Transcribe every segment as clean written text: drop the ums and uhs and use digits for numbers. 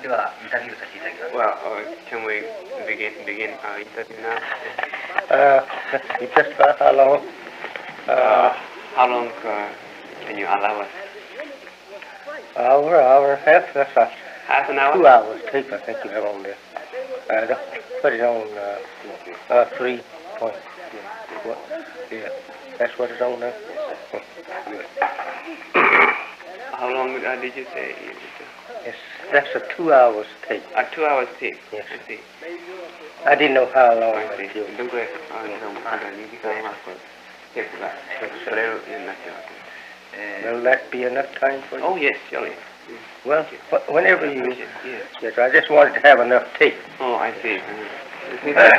ではインタビューさせていただきます。Well, can we begin our interview now? Just how long? How long can you allow us? Hour and a half. That's Half an hour? 2 hours tape, I think you have on there. Put it on 3 point. What? Yeah, that's what it's on there. Good. How long did you say? That's a 2 hours tape. 2 hours tape. Yes. I see. I didn't know how long I it see. would. どのくらいですか？2時間はテープが取れるようになっているわけです。Will that be enough time for you? Oh yes, surely. Well, whenever you. Yes. Yes, I just wanted to have enough tape. Oh, I see. Oh, yes,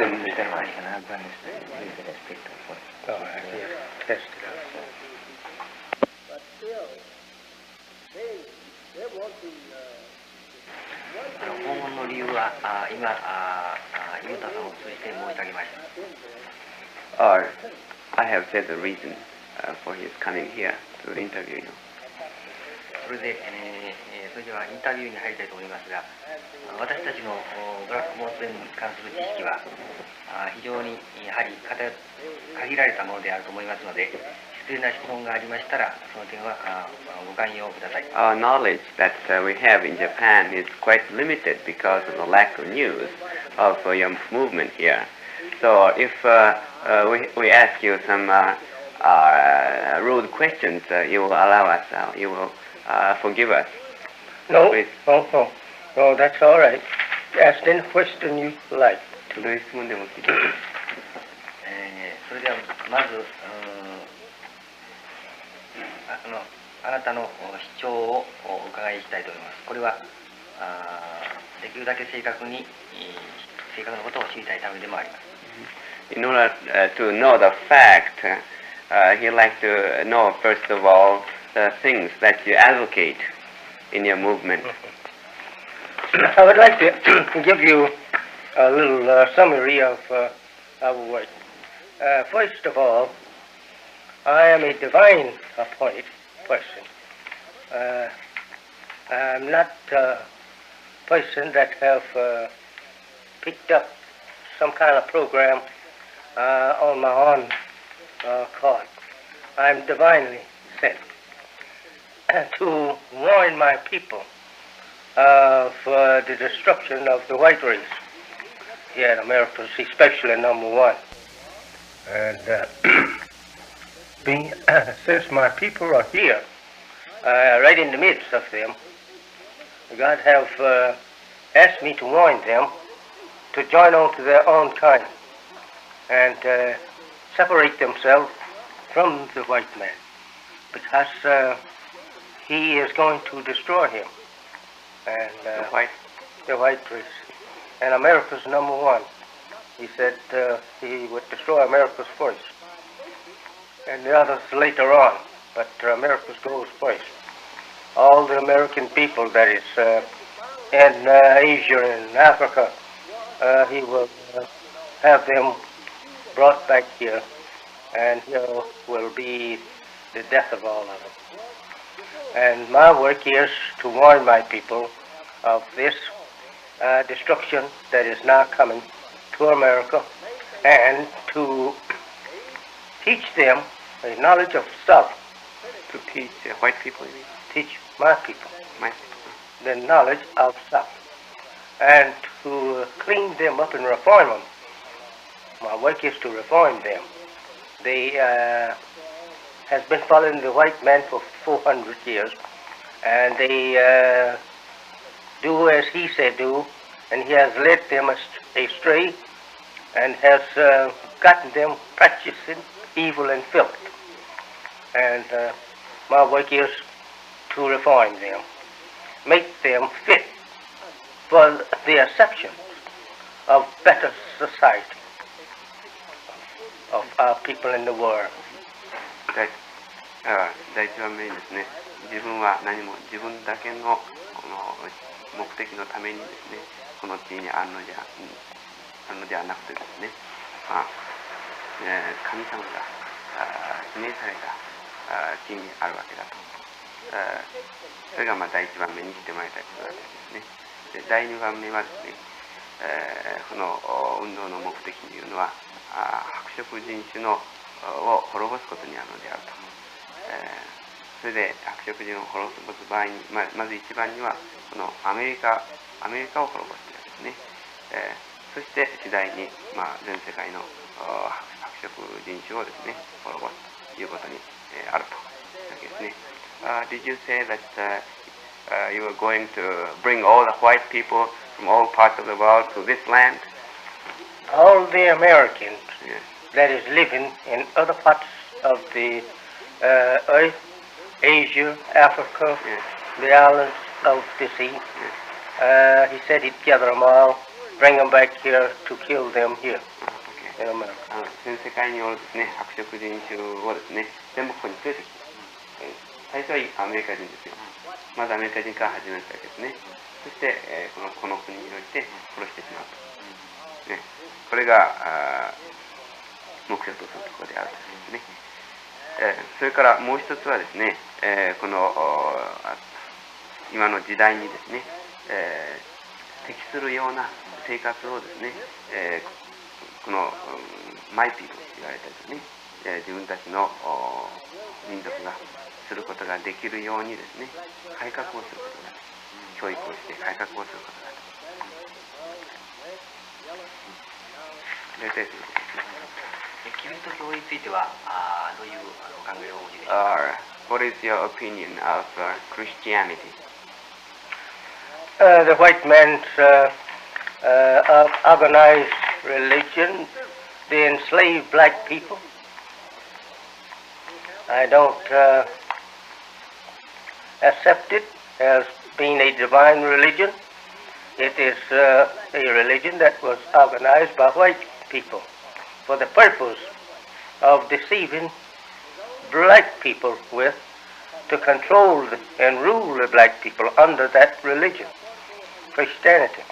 test it out. But still, they want to. 訪問の理由は今ユータさんを通じて申し上げました。Or I have said the reason for his coming here to interview you. それではインタビューに入りたいと思いますが、私たちのドラッグモーツに関する知識は非常にやはり限られたものであると思いますので、失礼な質問がありましたらその点はご寛容ください。Our knowledge that we have in Japan is quite limited because of the lack of news of your movement here. So if we ask you some rude questions, you will allow us, you will forgive us. No, Please. no, that's all right. Ask any question you like. どういう質問でも聞いてください。それではまずあなたの主張をお伺いしたいと思います。これはできるだけ正確なことを知りたいためでもあります。In order to know the fact, he'd like to know first of all the things that you advocate in your movement. I would like to give you a little summary of our work. First of all, I am a divine appointed person. I'm not a person that have picked up some kind of program on my own card. I'm divinely sent to warn my people of the destruction of the white race here in America, especially number one. And since my people are here, right in the midst of them, God have asked me to warn them to join on to their own kind and separate themselves from the white man, because he is going to destroy him and the white race. And America's number one. He said he would destroy America's first, and the others later on, but America's goes first. All the American people that is in Asia and Africa, he will have them brought back here, and here will be the death of all of them. And my work is to warn my people of this destruction that is now coming to America, and to teach them a knowledge of self. To teach white people, you mean? Teach my people My people. the knowledge of self, and to clean them up and reform them. My work is to reform them. They has been following the white man for 400 years, and they do as he said do, and he has led them astray, and has gotten them practicing evil and filth. And my work is to reform them, make them fit for the acceptance of better society of our people in the world. 第一番目にですね、自分は何も自分だけのこの目的のためにですね、この地にあるのではなくてですね、神様が指名された地にあるわけだと。それが第一番目にしてもらいたいことだとですね。で第2番目はですね、この運動の目的というのは白色人種を滅ぼすことにあるのであると。それで白色人を滅ぼす場合に、まず一番にはこのアメリカを滅ぼすというですね、そして次第に、全世界の白色人種をですね滅ぼすということに、あるというわけですね。Did you say that you were going to bring all the white people from all parts of the world to this land? All the Americans Yes. that is living in other parts of the earth, Asia, Africa, Yes. the islands of the sea. Yes. He said he'd gather them all, bring them back here to kill them here Okay. in America. 全世界におるですね白色人種をですね全部ここに連れてきます。最初はアメリカ人ですよ。まずアメリカ人から始めたわけですね。そして、この国において殺してしまうと、ね、これが目標とするところであるということですね。それからもう一つはですね、この今の時代にですね、適するような生活をですね、このマイピープルと言われたですね、自分たちの民族がすることができるようにですね改革をすることができる、教育をして改革をすることができる、大体そういうことですね。キリスト教についてはどういうお考えをお持ちでしょうか。What is your opinion of Christianity? The white man's organized religion, they enslave black people. I don't accept it as being a divine religion. It is a religion that was organized by white people for the purpose of deceiving black people with, to control and rule the black people under that religion. Christianity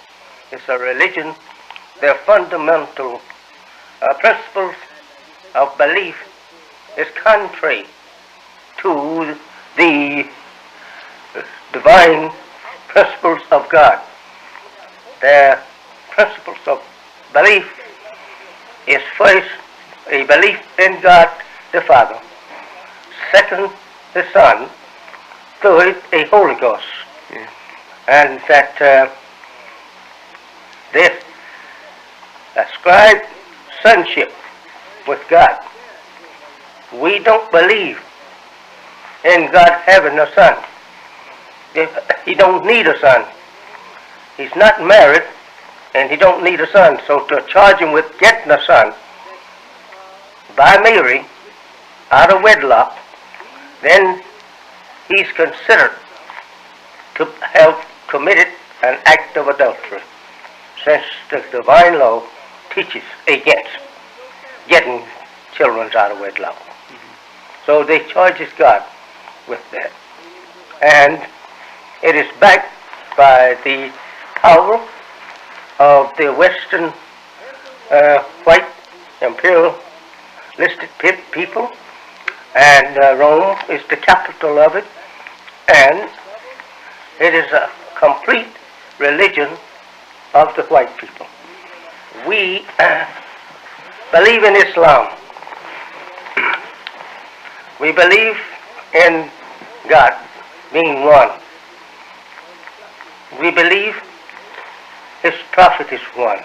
is a religion, their fundamental principles of belief is contrary to the divine principles of God. Their principles of belief is first a belief in God the Father, second the Son, third a Holy Ghost. Yeah. And that they ascribe sonship with God. We don't believe in God having a son. He don't need a son. He's not married and he don't need a son. So to charge him with getting a son by Mary out of wedlock, then he's considered to have committed an act of adultery, since the divine law teaches against getting children out of wedlock. So they charges God with that. And it is backed by the power of the Western white imperialistic people, and Rome is the capital of it, and it is a complete religion of the white people. We believe in Islam. We believe in God being one. We believe His prophet is one.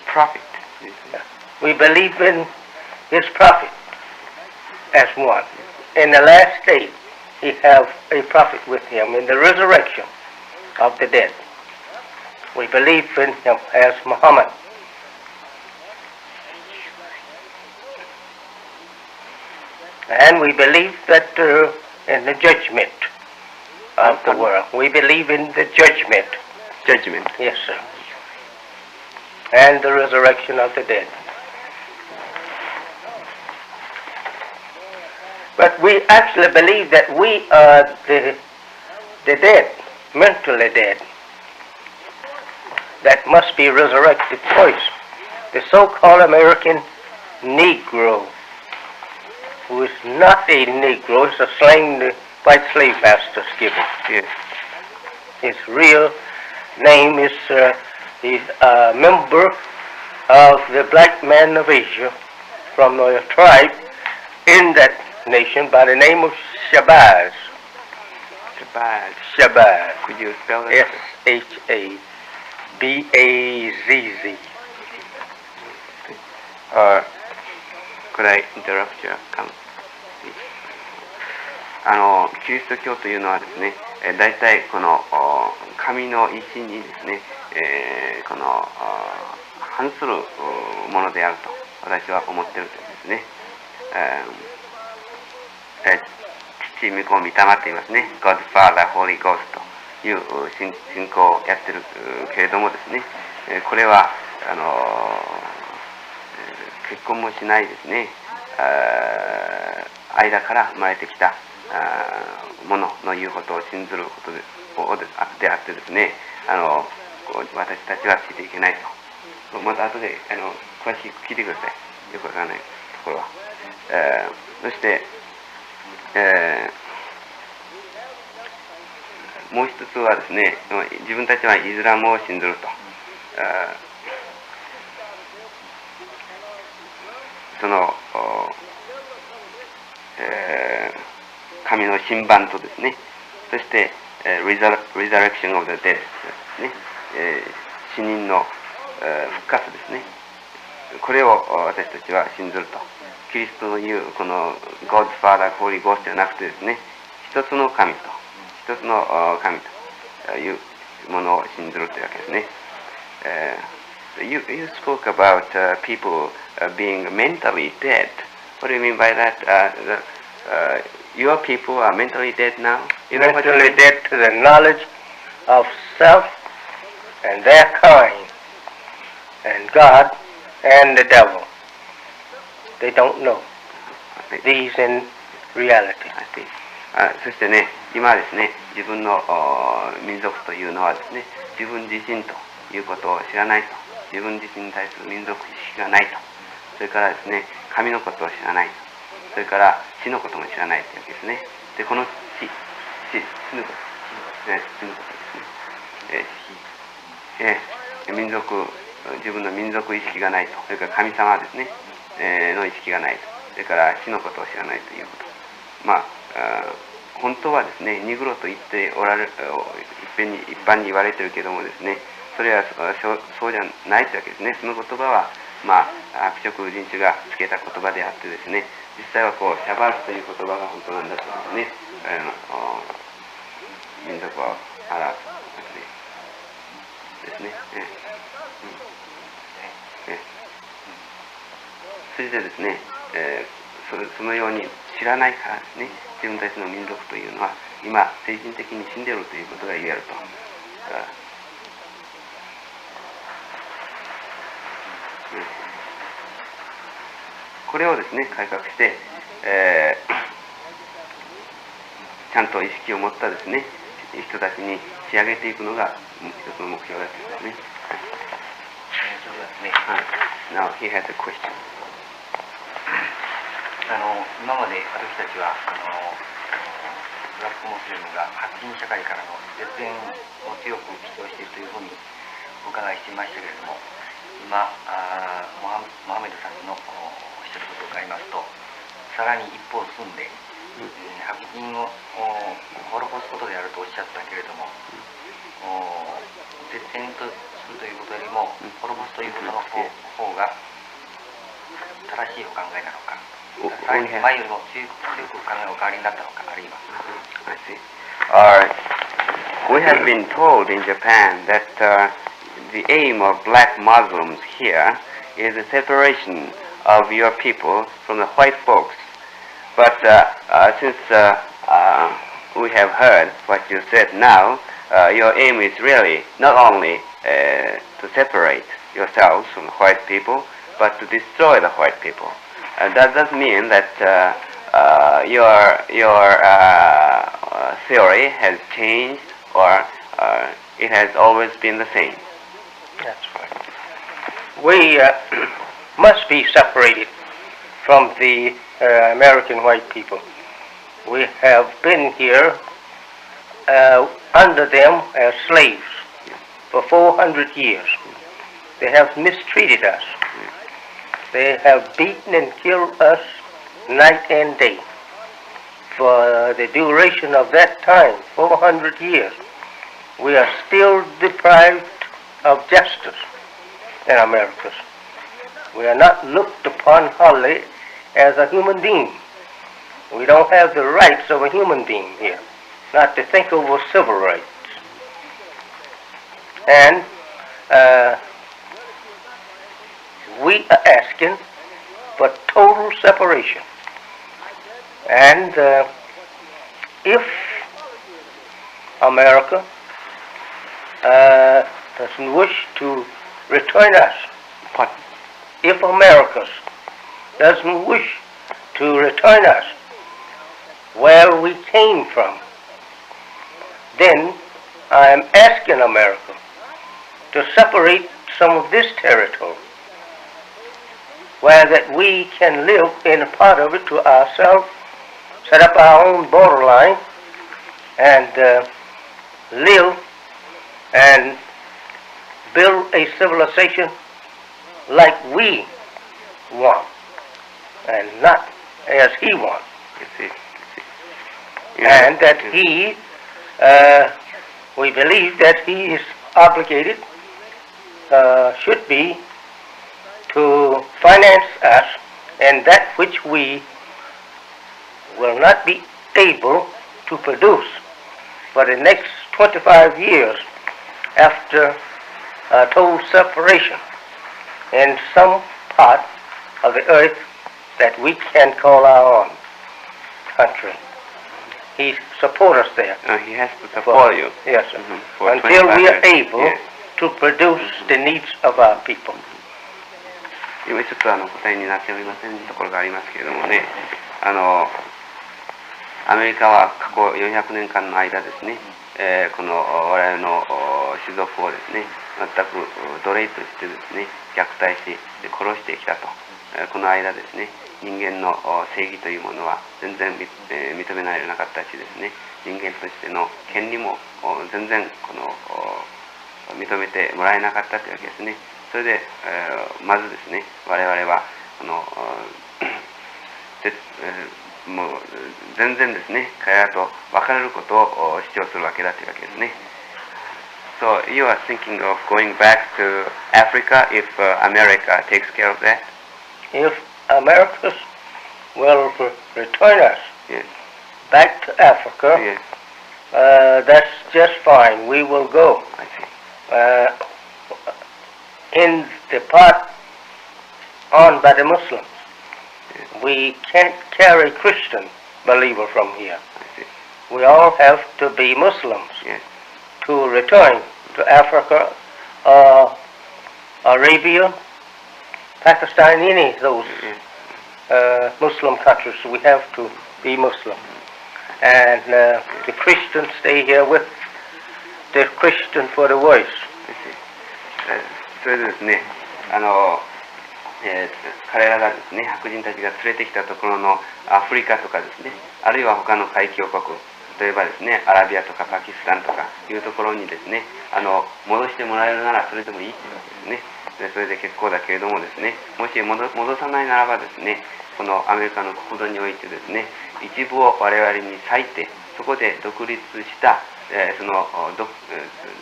Prophet. We believe in His prophet as one. In the last day, He have a prophet with Him in the resurrection of the dead. We believe in Him as Muhammad. And we believe that in the judgment of the world. We believe in the judgment. Judgment. Yes, sir. And the resurrection of the dead. But we actually believe that we are the dead, mentally dead, that must be resurrected first. The so-called American Negro, who is not a Negro, it's a slang the white slave masters give it. Yes. His real name is he's a member of the black man of Asia from a tribe in that nation by the name of Shabazz. Shabazz. Shabazz. Could you spell that? S-H-A-B-A-Z-Z. Could I interrupt your comment? キリスト教というのはですね、大体この神の意志にですね、この反するものであると私は思っているんですね。父、御子、御霊って言いますね。God, Father, Holy Ghost という信仰をやってるけれどもですね、これは結婚もしないですね、間から生まれてきたものの言うことを信ずることであってですね、私たちはついていけないと。また後で詳しく聞いてください。よくわからないところは。そして、もう一つはですね、自分たちはイスラムを信ずると。その神の神判とですね、そして、resurrection of the dead ですね、死人の、復活ですね。これを私たちは信ずると。キリストの言うこの God, Father, Holy Ghost ではなくてですね、一つの神というものを信ずるというわけですね。You spoke about people being mentally dead. What do you mean by that? Your people are mentally dead now? You know mentally dead to the knowledge of self and their kind and God and the devil. They don't know these in reality. そしてね、今はですね、自分の民族というのはですね、自分自身ということを知らないと。自分自身に対する民族意識がないと。それからですね、神のことを知らないと。それから死のことも知らないというわけですね。で、この死ぬことですね。自分の民族意識がないと。それから神様ですね、の意識がないと。それから死のことを知らないということ。本当はですね、ニグロと言っておられる、一般に言われているけどもですね、それはそうじゃないというわけですね。その言葉は、悪色人種がつけた言葉であってですね、実際はシャバースという言葉が本当なんだとですね、民族を表すですね。それでですね、そのように知らないからですね、自分たちの民族というのは今精神的に死んでいるということが言えると。これをですね、改革して、ちゃんと意識を持ったですね、人たちに仕上げていくのが一つの目標だったんですね。Now he has a question. 今まで私たちはブラックモスリムが白人社会からの絶縁を強く主張しているというふうにお伺いしていましたけれども、今モハメドさんのおっしゃることを伺いますと、さらに一歩進んで、白人を滅ぼすことであるとおっしゃったけれども、絶縁とするということよりも滅ぼすということの方が正しいお考えなのか、前よりも強くお考えがお変わりになったのか、あるいは。I see. We have been told in Japan that the aim of black Muslims here is the separation of your people from the white folks. But since we have heard what you said now, your aim is really not only to separate yourselves from the white people, but to destroy the white people. Does that mean that your theory has changed, or it has always been the same? That's right. We must be separated from the American white people. We have been here under them as slaves for 400 years. They have mistreated us. They have beaten and killed us night and day. For the duration of that time, 400 years, we are still deprived of justice in America. We are not looked upon wholly as a human being. We don't have the rights of a human being here, not to think over civil rights. And we are asking for total separation. And if America doesn't wish to return us, if America doesn't wish to return us where we came from, then I am asking America to separate some of this territory where that we can live in a part of it to ourselves, set up our own borderline, and live and build a civilization like we want, and not as he wants. And that he, we believe that he is obligated, should be, to finance us in that which we will not be able to produce for the next 25 years after total separation in some part of the earth that we can call our own country. He supports us there. He has to support you. Yes, sir. Until we are able to produce the needs of our people. 今ちょっと答えになっておりませんところがありますけれどもね、アメリカは過去400年間の間ですね、この我々の種族をですね、全く奴隷としてですね、虐待し殺してきたと。この間ですね、人間の正義というものは全然認められなかったしですね、人間としての権利も全然認めてもらえなかったというわけですね。それで、まずですね、我々はもう全然ですね、彼らと別れることを主張するわけだというわけですね。So you are thinking of going back to Africa if America takes care of that? If America will return us Yes. back to Africa, Yes. That's just fine. We will go. I see. In the part owned by the Muslims, we can't carry Christian believer from here. I see. We all have to be Muslims Yes. to return to Africa, Arabia, Pakistan, any of those Muslim countries. We have to be Muslim. And the Christians stay here with the Christian for the voice. それでですね、彼らがですね、白人たちが連れてきたところのアフリカとかですね、あるいは他の海峡国、例えばですね、アラビアとかパキスタンとかいうところにですね、戻してもらえるならそれでもいいというわけですね。でそれで結構だけれどもですね、もし戻さないならばですね、このアメリカの国土においてですね、一部を我々に割いて、そこで独立した、その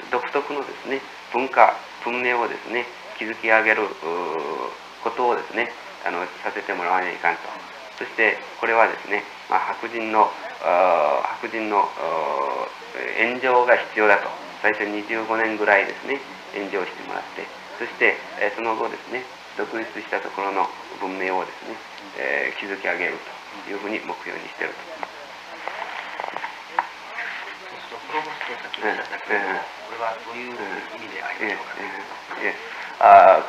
独特のですね、文化、文明をですね、築き上げることをですね、させてもらわないかんと。そしてこれはですね、白人の援助が必要だと。最初25年ぐらいですね、援助をしてもらって、そしてその後ですね、独立したところの文明をですね、築き上げるというふうに目標にしていると。プロボスと先ほどおっしゃったけれども、これはどういう意味でありましょうか。Yes.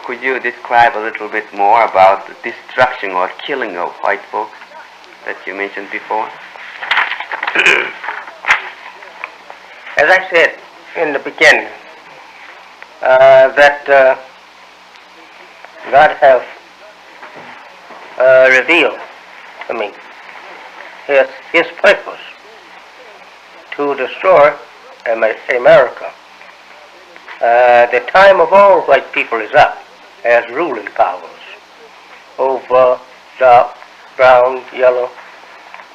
Could you describe a little bit more about the destruction or killing of white folks that you mentioned before? As I said in the beginning, that God have revealed to me His purpose to destroy America. The time of all white people is up as ruling powers over dark, brown, yellow,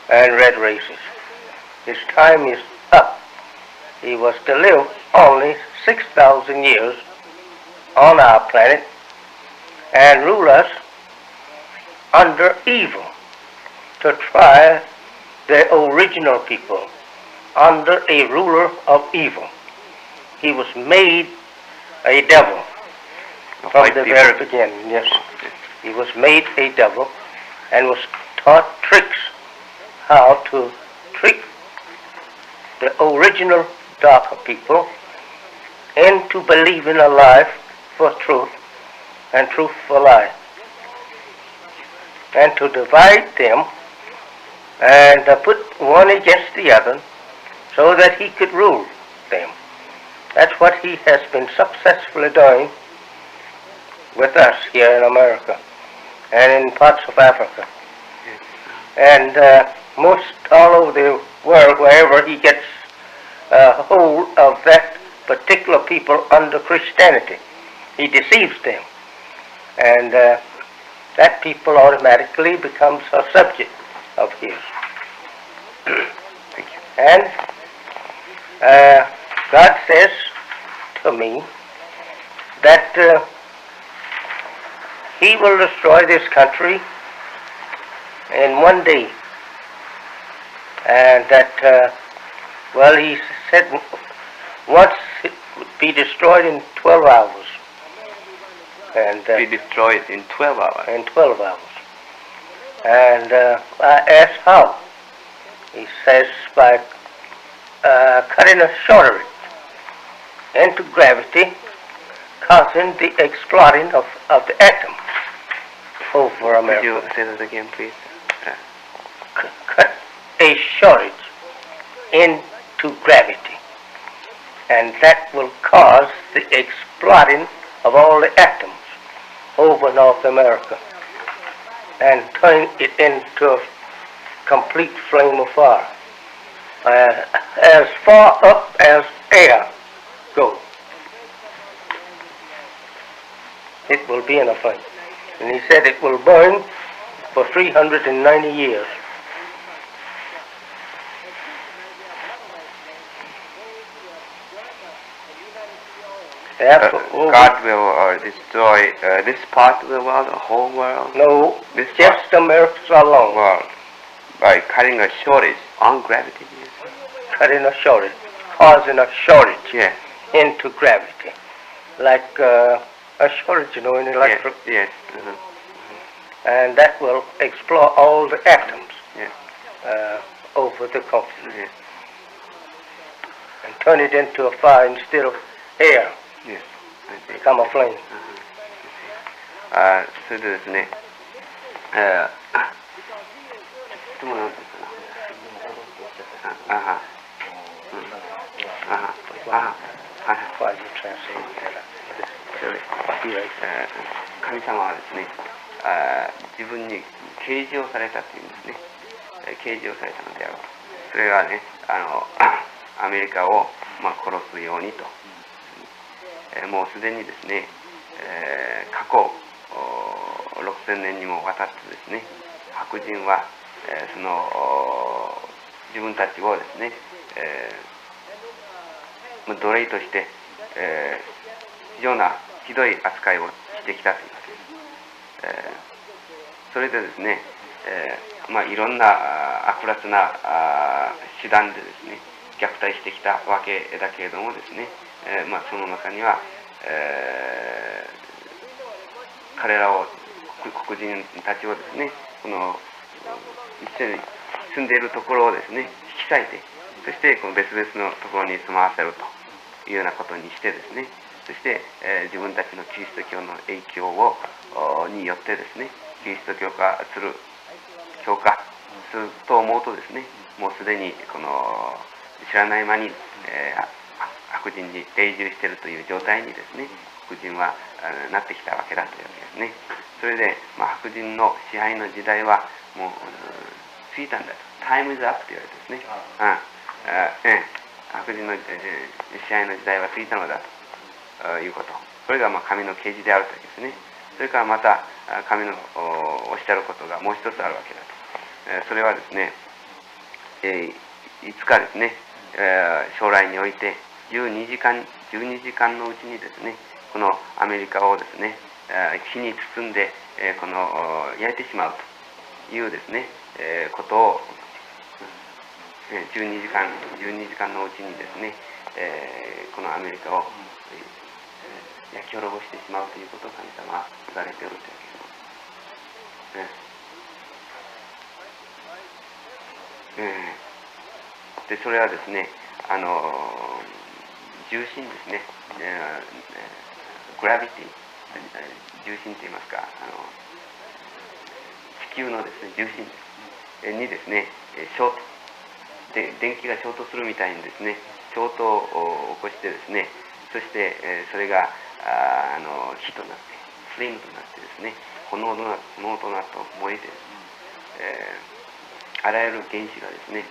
and red races. His time is up. He was to live only 6,000 years on our planet and rule us under evil, to try the original people under a ruler of evil. He was made a devil from the very beginning. Yes, he was made a devil and was taught tricks how to trick the original darker people into believing a lie for truth and truth for lie, and to divide them and put one against the other so that he could rule them. That's what he has been successfully doing with us here in America and in parts of Africa. And most all over the world, wherever he gets hold of that particular people under Christianity, he deceives them. And that people automatically becomes a subject of his. Thank you. And God says to me that he will destroy this country in one day. And that, well, he said once it would be destroyed in 12 hours. And Be destroyed in 12 hours. in 12 hours. And I asked how. He says by cutting a shorter into gravity, causing the exploding of the atom over America. Could you say that again, please? Cut a shortage into gravity, and that will cause the exploding of all the atoms over North America and turn it into a complete flame of fire, as far up as air goes. It will be in a flame. And he said it will burn for 390 years. God will destroy this part of the world, the whole world? No, This just America alone. world. By cutting a shortage on gravity. Cutting a shortage, causing a shortage Yes. into gravity. Like a shortage, in electric. Yes. And that will explode all the atoms Yes. over the continent Yes. and turn it into a fire instead of air, Yes. I see. become a flame. それでですね、質問なんですかな。While you translate that, 神様はですね、自分に啓示をされたというんですね。啓示をされたのであると。それがね、アメリカを、殺すようにと。もうすでにですね、過去6000年にもわたってですね、白人は、その自分たちをですね、奴隷として、非常なひどい扱いをしてきたというわけです。それでですね、いろんな悪辣な手段でですね、虐待してきたわけだけれどもですね、その中には、彼らを黒人たちをですね、この一緒に住んでいるところをですね、引き裂いて、そしてこの別々のところに住まわせるというようなことにしてですね、そして、自分たちのキリスト教の影響によってですね、キリスト教化すると思うとですね、もうすでにこの知らない間に、白人に永住しているという状態にですね、黒人はなってきたわけだというわけですね。それで、白人の支配の時代はもう過ぎたんだと。タイムズアップと言われてですね。白人の、支配の時代は過ぎたのだということ。これが神の啓示であるというわけですね。それからまた神のおっしゃることがもう一つあるわけだと。それはですね、いつかですね、将来において12時間のうちにですね、このアメリカをですね、火に包んで、この焼いてしまうというですね、ことを12時間のうちにですね、このアメリカを焼き滅ぼしてしまうということを神様は言われておるというわけです。でそれはですね、重心ですね、グラビティ、重心といいますか、地球のですね、重心にですね、ショートで電気がショートするみたいにですね、ショートを起こしてですね、そして、それが火となってフレームとなってですね、炎となって燃えてですね、あらゆる原子がですね、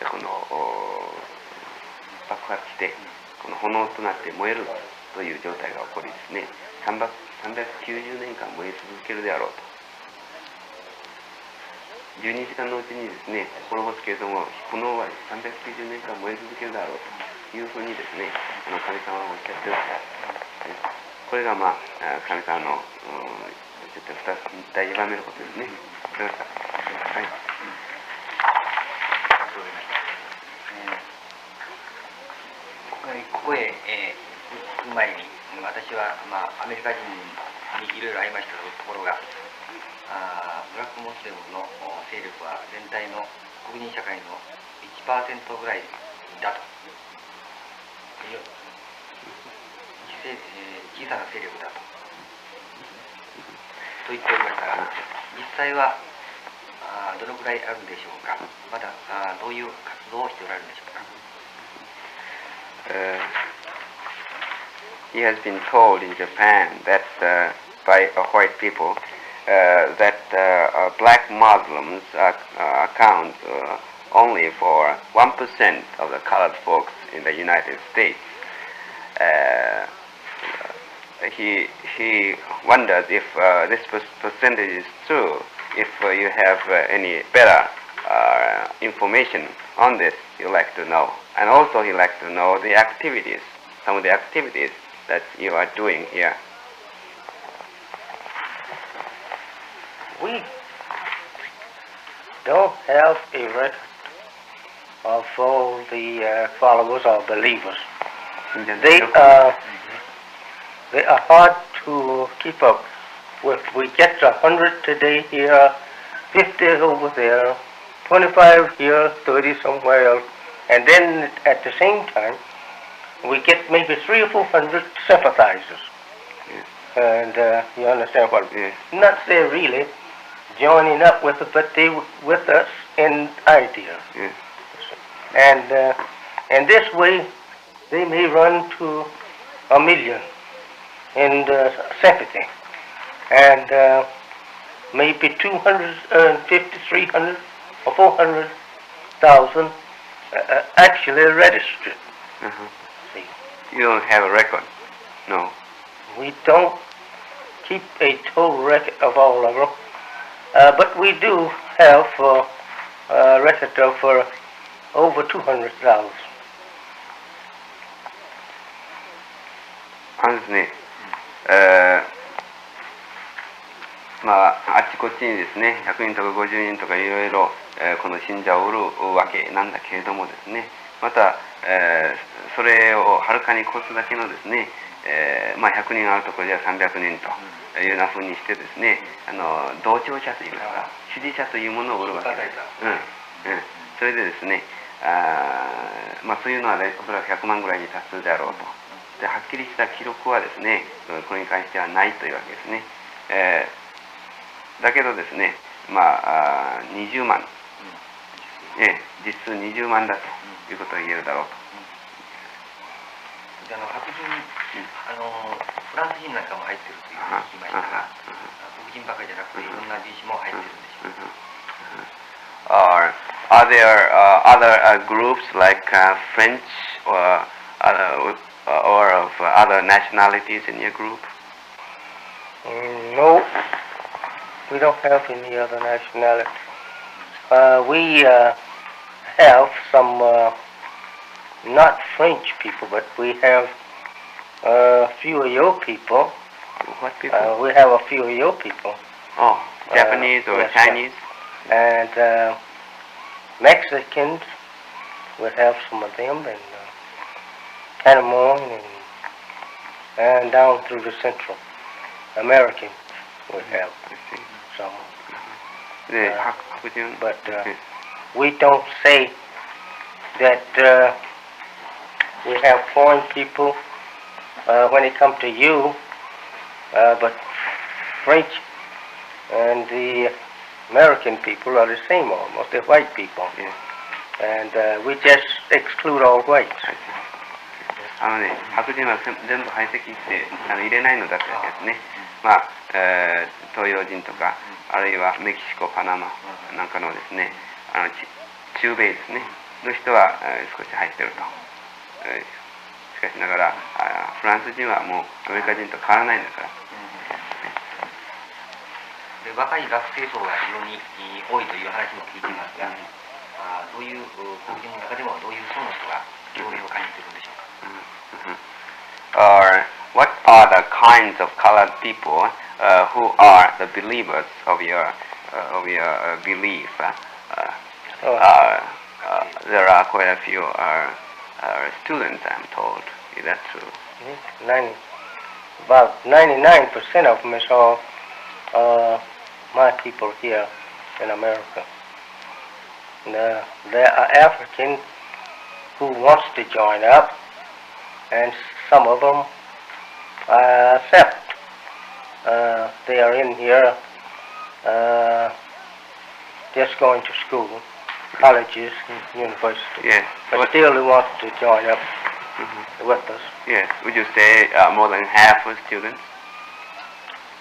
この爆発してこの炎となって燃えるという状態が起こりですね、390年間燃え続けるであろうと。12時間のうちにですね、滅ぼすけれども、炎は390年間燃え続けるであろうというふうにですね、神様はおっしゃっております。これが神様の大事ばめのことですね。はい。ここへ、行く前に私は、アメリカ人にいろいろ会いましたところが、ブラックモスレムの勢力は全体の黒人社会の 1% ぐらいだという、小さな勢力だと言っておりましたが、実際はどのくらいあるんでしょうか。まだどういう活動をしておられるんでしょうか。He has been told in Japan that by white people that black Muslims account only for 1% of the colored folks in the United States. He wonders if this percentage is true. If you have any better information on this, he'd like to know. And also he'd like to know the activities, some of the activities that you are doing here. We don't have a record of all the followers or believers. They are hard to keep up with. We get 100 today here, 50 over there, 25 here, 30 somewhere else, and then at the same time we get maybe 300 or 400 sympathizers. And you understand what? Not they're really joining up with us, but they with us in idea. And this way they may run to 1 million in sympathy, and maybe 250, 300 or 400,000 actually registered. See? You don't have a record? No. We don't keep a total record of all of them, but we do have a record of over 200,000. ですね、あっちこっちにですね、100人とか50人とかいろいろこの信者を売るわけなんだけれどもですね、また、それをはるかに越すだけのですね、100人あるところでは300人というようなふうにしてですね、同調者といいますか、支持者というものを売るわけです。それでですね、そういうのはおそらく100万ぐらいに達するであろうと。ではっきりした記録はですね、これに関してはないというわけですね。だけどですね、20万、実数20万だということが言えるだろうと。白人、フランス人なんかも入ってるというふうに聞きましたが、黒人ばかりじゃなくていろんな人種も入ってるんでしょうか。Are there other groups like French or of other nationalities in your group? No, we don't have any other nationality. We have some, not French people, but we have a few of your people. What people? We have a few of your people. Oh, Japanese or yes, Chinese? And Mexicans, we have some of them, and Panama, and down through the Central Americans we have some. But we don't say that we have foreign people when it comes to you, but French and the American people are the same almost. They're white people. Yes. And we just exclude all whites. 白人は全部排斥して入れないのだってわけですね。まあ、東洋人とか、あるいはメキシコ、パナマなんかのですね、中米ですね、の人は少し入ってると。しかしながら、フランス人はもうアメリカ人と変わらないんだから。で若い学生層が非常に多いという話も聞いていますが、どういう国人の中でもどういう層の人が教令を感じているんでしょうか。Or what are the kinds of colored people who are the believers of your belief? There are quite a few students, I'm told. Is that true? About 99% of them is all my people here in America. There are Africans who wants to join up, and some of them accept. They are in here just going to school, colleges, universities. Yes. But still they want to join up with us. Yes. Would you say more than half of students?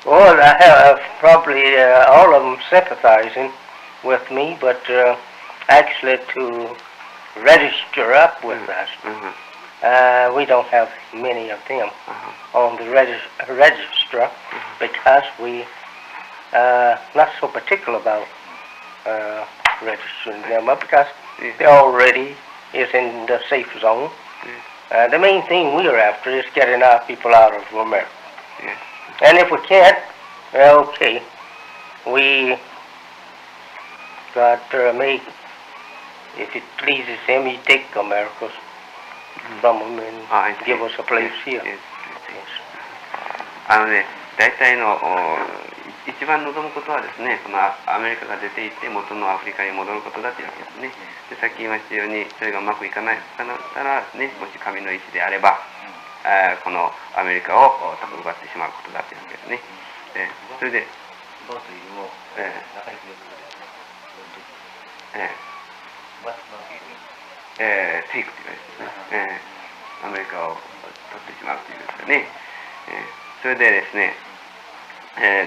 Well, I have probably all of them sympathizing with me, but actually to register up with us, we don't have many of them on the register because we not so particular about registering them up because they already is in the safe zone. The main thing we are after is getting our people out of America. And if we can't, well, okay, we got make, if it pleases him, he take Americans from them and give us a place here. 大体の一番望むことはですね、そのアメリカが出ていって元のアフリカに戻ることだというわけですね。で、さっき言いましたように、それがうまくいかないかなったらね、もし神の意志であれば、このアメリカを奪ってしまうことだというわけですね。それで、どうというのを中に入れるテイクというわけですね。アメリカを取ってしまうというですね。それでですね、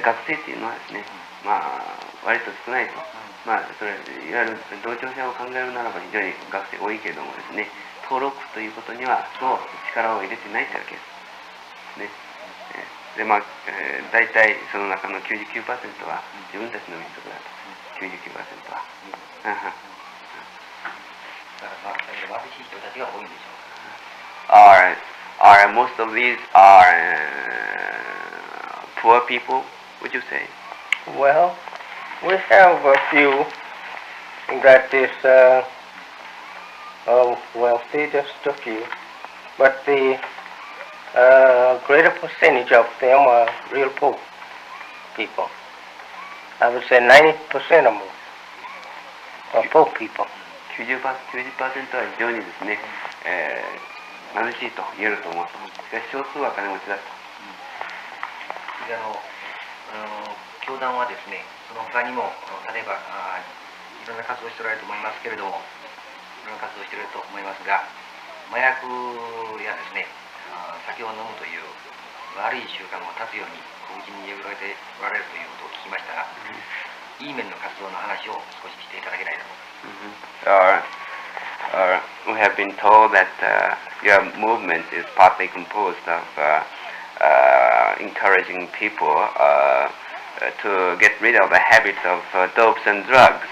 学生っていうのはですね、まあ割と少ないと。まあそれいわゆる同調者を考えるならば非常に学生多いけれどもですね、登録ということにはそう力を入れてないというわけです。ね。でまあ、大体その中の 99% は自分たちの民族だと。99% は。Are most of these are poor people, would you say? Well, we have a few that is wealthy, just a few, but the greater percentage of them are real poor people. I would say 90% or more are poor people. 90% は非常にですね、貧しいと言えると思う。しかし少数は金持ちだと。教団はですね、その他にも例えばいろんな活動をしておられると思いますけれども、いろんな活動をしておられると思いますが、麻薬やですね、酒を飲むという悪い習慣を断つように小口に呼びかけておられるということを聞きましたが、いい面の活動の話を少ししていただけないだろうか。we have been told that your movement is partly composed of encouraging people to get rid of the habit of dopes and drugs.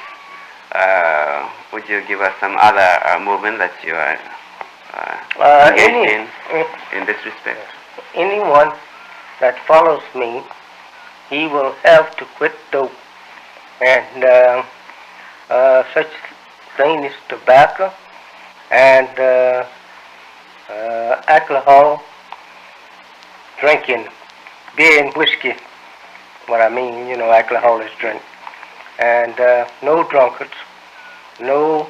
Would you give us some other movement that you are engaged in this respect? Anyone that follows me, he will have to quit dope and such thing as tobacco and alcohol, drinking, beer and whiskey. What I mean, alcohol is drink. And no drunkards, no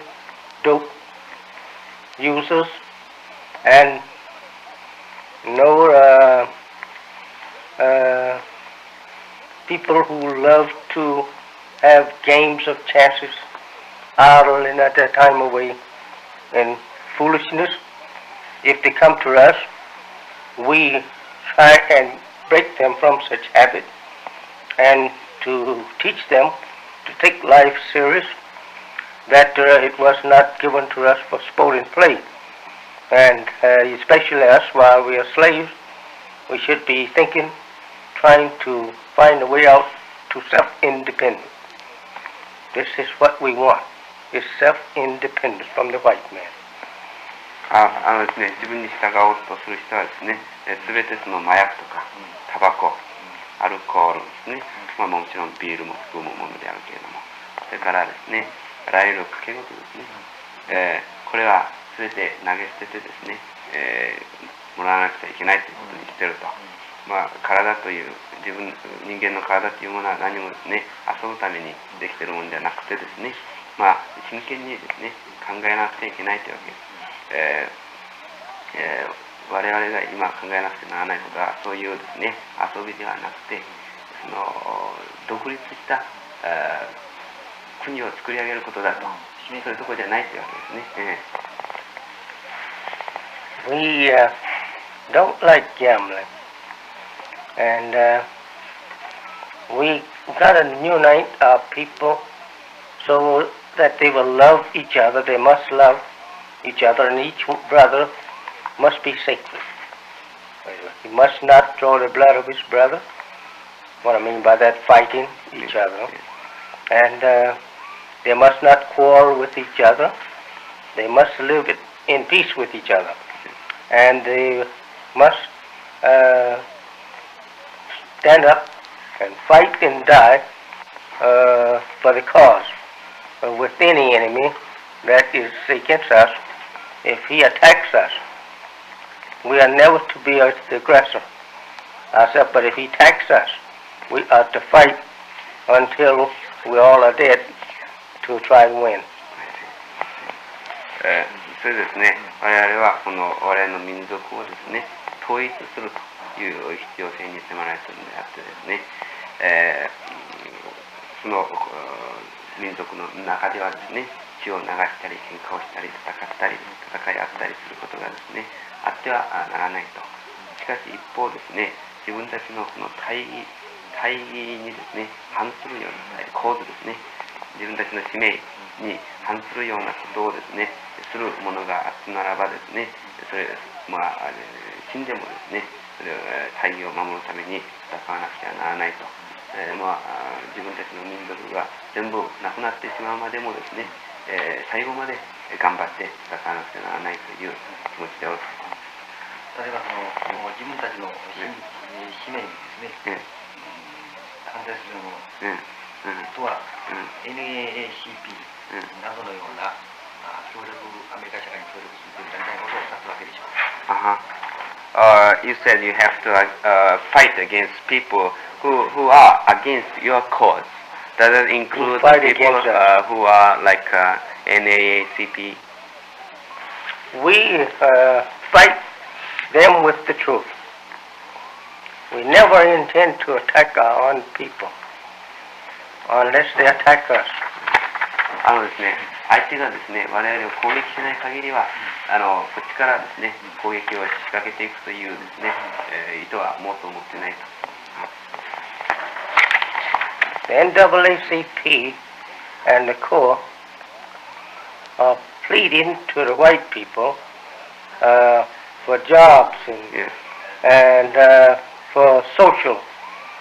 dope users, and no people who love to have games of chances, idling at their time away in foolishness. If they come to us, we try and break them from such habit and to teach them to take life serious, that it was not given to us for sport and play. And especially us, while we are slaves, we should be thinking, trying to find a way out to self-independence. This is what we want, is self-independence from the white man. ですね、自分に従おうとする人はですね、すべてその麻薬とか、タバコ、アルコールですね、もちろんビールも含むものであるけれども、それからですね、あらゆる掛け事ですね、これはすべて投げ捨ててですね、もらわなくちゃいけないということにしてると。体という人間の体というものは何もですね、遊ぶためにできているものではなくてですね、真剣にですね、考えなくちゃいけないというわけです。我々が今考えなくちゃならないことはそういうですね、遊びではなくて、その独立した国を作り上げることだと、そういうところじゃないというわけですね。We don't like gambling, and we got to unite our people so that they will love each other. They must love each other, and each brother must be sacred. He must not draw the blood of his brother. What I mean by that, fighting each other. And they must not quarrel with each other. They must live in peace with each other. And they must stand up and fight and die for the cause with any enemy that is against us. If he attacks us, we are never to be the aggressor ourselves, but if he attacks us, we are to fight until we all are dead to try to win. それですね、我々はこの我々の民族をですね、統一するという必要性に迫られているのであってですね、その民族の中ではですね、血を流したり喧嘩をしたり戦ったり戦い合ったりすることがですね、あってはならないと。しかし一方ですね、自分たちのこの大義にですね、反するような構図ですね、自分たちの使命に反するようなことをですね、する者があったならばですね、それ死んでもですね、それを大義を守るために戦わなくちゃならないと。自分たちの民族が全部なくなってしまうまでもですね、最後まで頑張って戦わなくちゃならないという気持ちでおると。例えば自分たちの使命にですね、反対するものとは、NAACP などのようなアメリカ社会に協力する団体のことを指すわけでしょう。You said you have to fight against people who are against your cause. Does that include people who are like NAACP? We fight them with the truth. We never intend to attack our own people unless they attack us. ですね、相手がですね、我々を攻撃しない限りは、こっちからですね、攻撃を仕掛けていくというですね、意図はもっと持ってないと。The NAACP and the Corps are pleading to the white people for jobs and for social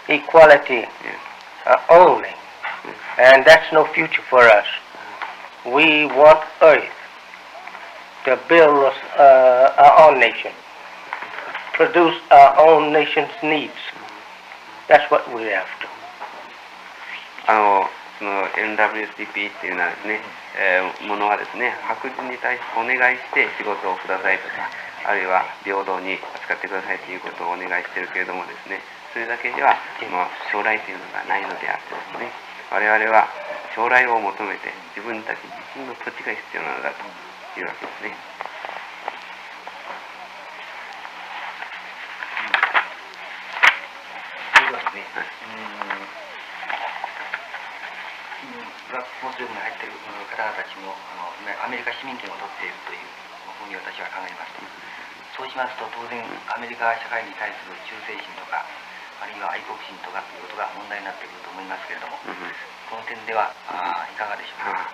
equality only. And that's no future for us. We want earth to build us, our own nation, produce our own nation's needs. That's what we're after. その NWCP っていうのはね、ものはですね、白人に対してお願いして仕事をくださいとか、あるいは平等に扱ってくださいということをお願いしているけれどもですね、それだけではもう将来というのがないのであってですね、我々は将来を求めて自分たち自身の土地が必要なのだというわけですね。ブラックモスレムに入っている方々たちもアメリカ市民権を取っているというふうに私は考えます。そうしますと当然アメリカ社会に対する忠誠心とかあるいは愛国心とかということが問題になってくると思いますけれども、この点ではいかがでしょうか。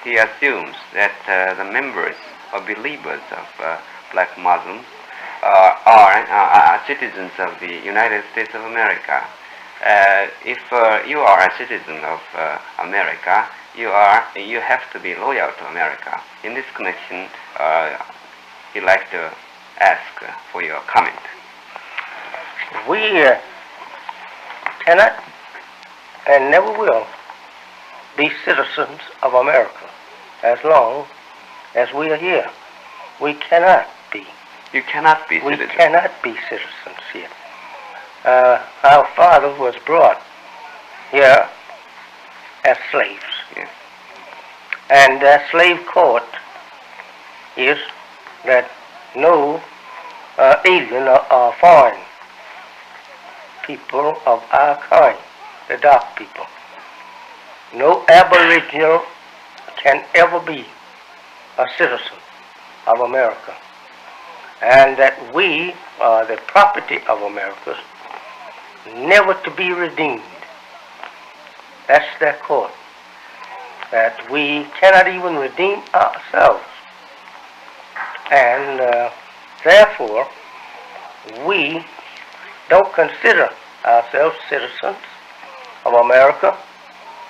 He assumes that the members or believers of black Muslims are citizens of the United States of America. If you are a citizen of America, you have to be loyal to America. In this connection, he'd like to ask for your comment. We cannot and never will be citizens of America as long as we are here. We cannot be. You cannot be citizens. We cannot be citizens here. Our father was brought here as slaves. Yes. And the slave court is that no alien or foreign people of our kind, the dark people, no aboriginal can ever be a citizen of America. And that we are the property of America, never to be redeemed. That's their court. That we cannot even redeem ourselves. And therefore, we don't consider ourselves citizens of America.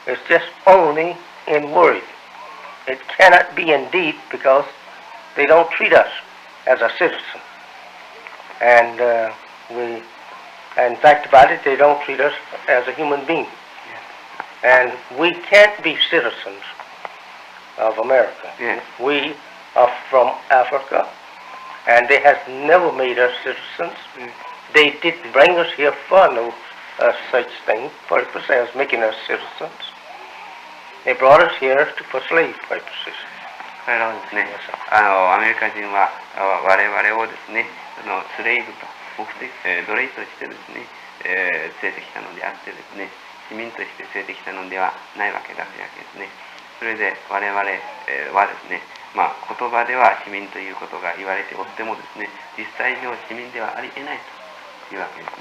It's just only in word. It cannot be in deed because they don't treat us as a citizen. And in fact about it, they don't treat us as a human being. And we can't be citizens of America. Yes. We are from Africa, and they have never made us citizens. They didn't bring us here for no such thing, purpose as making us citizens. They brought us here for slave purposes. 彼らはですね、アメリカ人は我々をですね、スレイブと奴隷としてですね、連れてきたのであってですね、市民として連れてきたのではないわけだというわけですね。それで我々はですね、言葉では市民ということが言われておってもですね、実際上市民ではありえないというわけです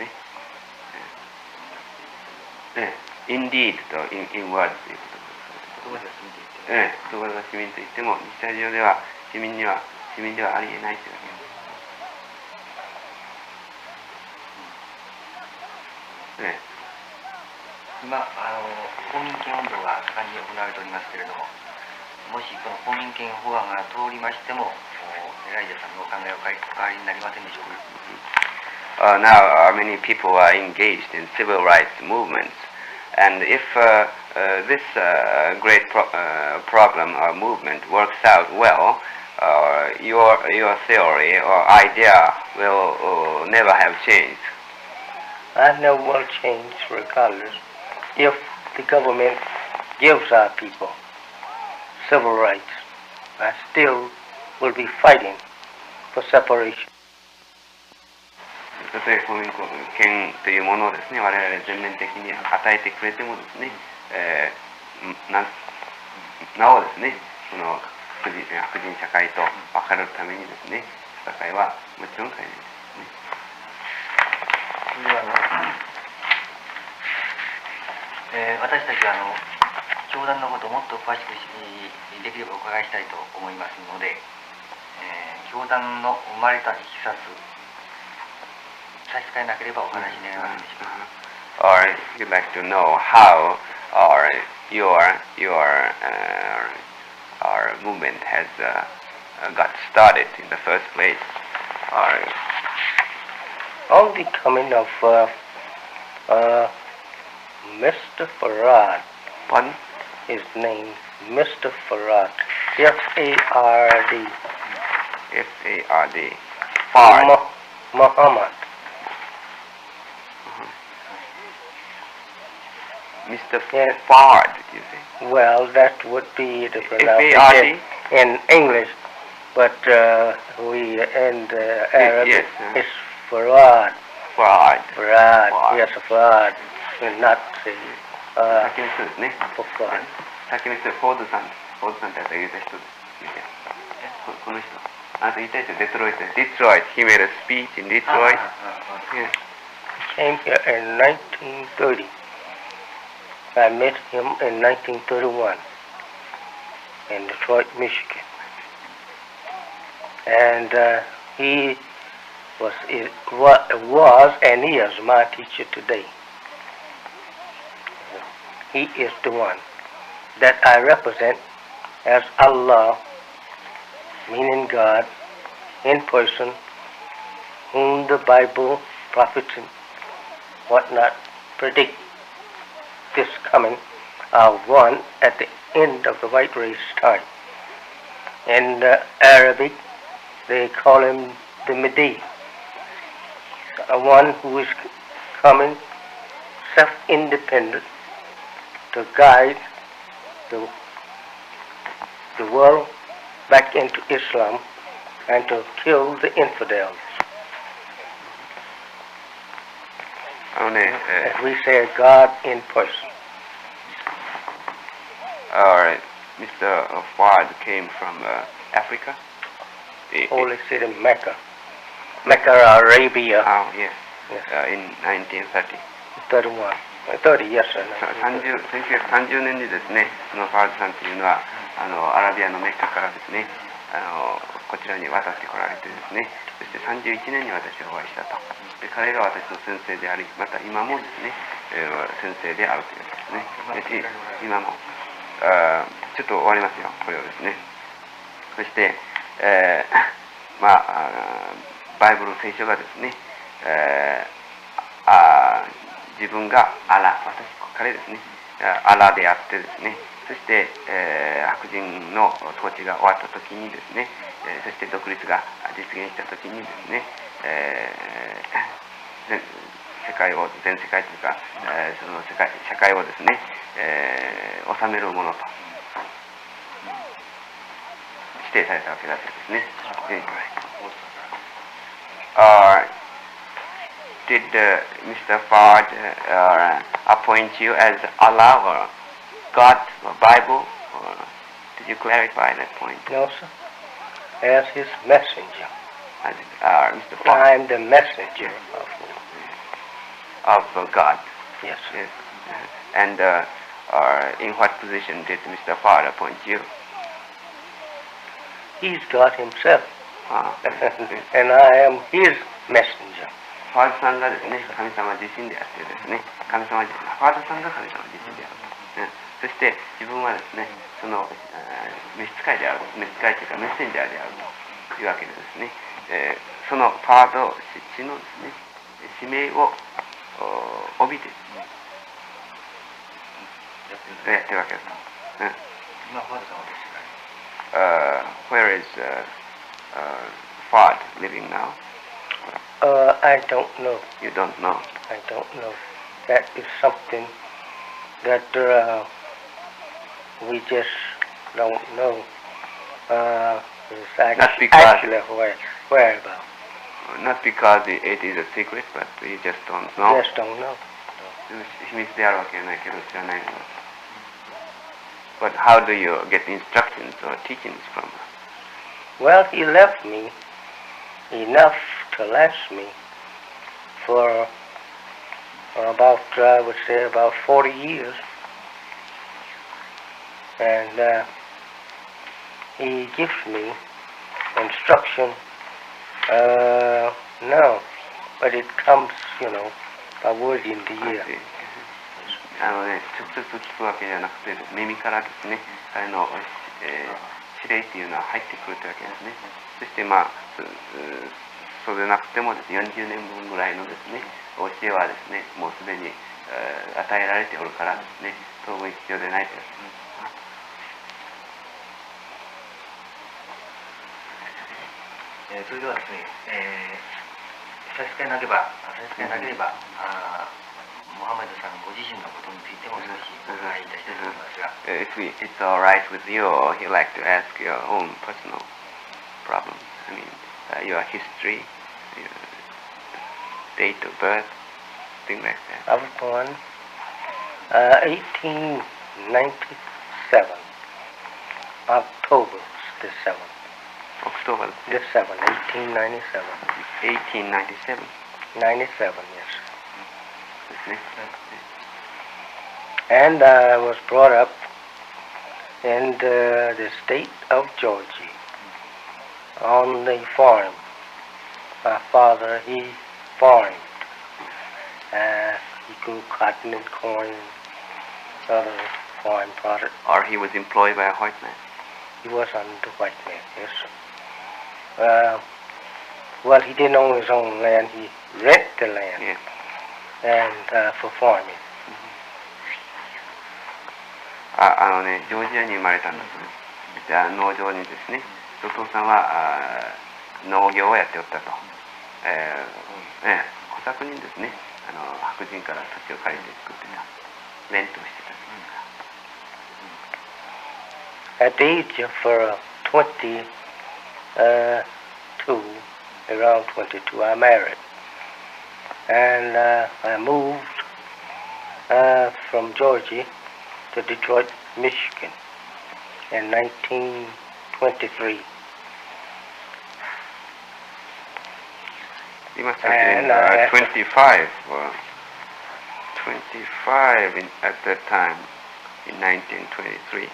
ね。Indeed と in words ということです。言葉が市民と言っても実際上では市民ではありえないというわけです。今公民権運動が盛んに行われておりますけれども、もしこの公民権法案が通りましても、エライジャさんのお考えはお変わりになりませんでしょうか。Now many people are engaged in civil rights movements, and if this great problem or movement works out well, your theory or idea will never have changed. I never will change regardless if the government gives our people civil rights. I still will be fighting for separation. たとえ公民権というものをですね、我々全面的に与えてくれてもですね、なおですね、その白人社会と分かるためにですね、戦いはもちろん変えないですね。それでは私たちは教団のことをもっと詳しくできればお伺いしたいと思いますので、教団の生まれたいきさつ、差し支えなければお話になりますでしょうか。Or you'd like to know how or your our movement has got started in the first place. Or On the coming of Mr. Farad, pardon? his name, Mr. Farad, F-A-R-D, F-A-R-D. Fard. Muhammad. Mr. Yes. Fard, did you say? Well, that would be the F-A-R-D? pronunciation in English, but we in the Arabic yes, it's Farad. Fard. Farad, Farad. yes, Farad, and not the 先の人ですね。 Farad. 先の人、フォードさんってやつが言った人です。この人。あなた言ったでしょ、デトロイト。Detroit. He made a speech in Detroit. Yes. Came here in 1930. I met him in 1931 in Detroit, Michigan. And he was and is my teacher today. He is the one that I represent as Allah, meaning God, in person, whom the Bible, prophets, and whatnot predict this coming one at the end of the white race time. In Arabic, they call him the Mahdi, one who is coming self-independent to guide the world back into Islam and to kill the infidels. As we say, God in person. Alright, Mr. Fard came from Africa. Holy city Mecca. Mecca, Arabia. Oh, yes. Yes. In 1930. 31. 30, yes, sir. 1930年にですね、そのファーズさんというのはアラビアのメッカからですね、こちらに渡ってこられてですね、そして31年に私はお会いしたと。で彼が私の先生であり、また今もですね、先生であるということですね。今もちょっと終わりますよ、これをですね。そして、バイブル聖書がですね、自分が彼ですね、アラであってですね、そして、白人の統治が終わった時にですね、そして独立が実現した時にですね、全世界というか、その社会をですね、治めるものと指定されたわけだったんですね。Did Mr. Fard appoint you as Allah or God or Bible? Or did you clarify that point? No, sir. As his messenger. Mr. Fard. I'm the messenger Of God. Yes, sir. Yes. And in what position did Mr. Fard appoint you? He's God himself. And I am his messenger. ファーズさんがですね、神様自身であってですね、ファーズさんが神様自身である、そして自分はですね、その召使いである、召使いというかメッセンジャーであるというわけでですね、そのファード氏のですね、使命を帯びてやってるわけです。今ファードさんはどちらに Where is Fard living now? I don't know. You don't know. I don't know. That is something that we just don't know. It's Not because- actually where about. Not because it is a secret, but you just don't know. Just don't know. 秘密であるわけじゃないけど知らないの。But how do you get instructions or teachings from her? Well, he left me enough to last me for about, I would say, about 40 years. and he gives me instruction now, but it comes, by word in the ear. 直接聞くわけじゃなくて、耳からですね、彼の、指令っていうのは入ってくるというわけですね。そしてそうでなくてもですね、40年分ぐらいのですね、教えはですね、もうすでに、与えられておるからですね、当分必要でないという。それではですね、差し支えなければモハメドさんご自身のことについても少しお伺いいたしたいと思いますが。If it's alright with you, he'd like to ask your own personal problems. I mean, your history, your date of birth, things like that. I was born 1897, October the 7th. October The 7th, 1897. 1897. 97, yes. ですね。And I was brought up in the state of Georgia on the farm. My father, he farmed. He grew cotton and corn and other farm products. Or he was employed by a white man. He was under white man, yes. Well, he didn't own his own land. He rented the land. Yes. And for farming. ジョージアに生まれたんです。じゃあ農場にですね、お父さんは農業をやっておったと。小作にですね、白人から土地を借りて作ってた。レントをしてた。At the age of 22, around 22, I married. And I moved from Georgia to Detroit, Michigan in 1923. You must have been 25 at that time in 1923.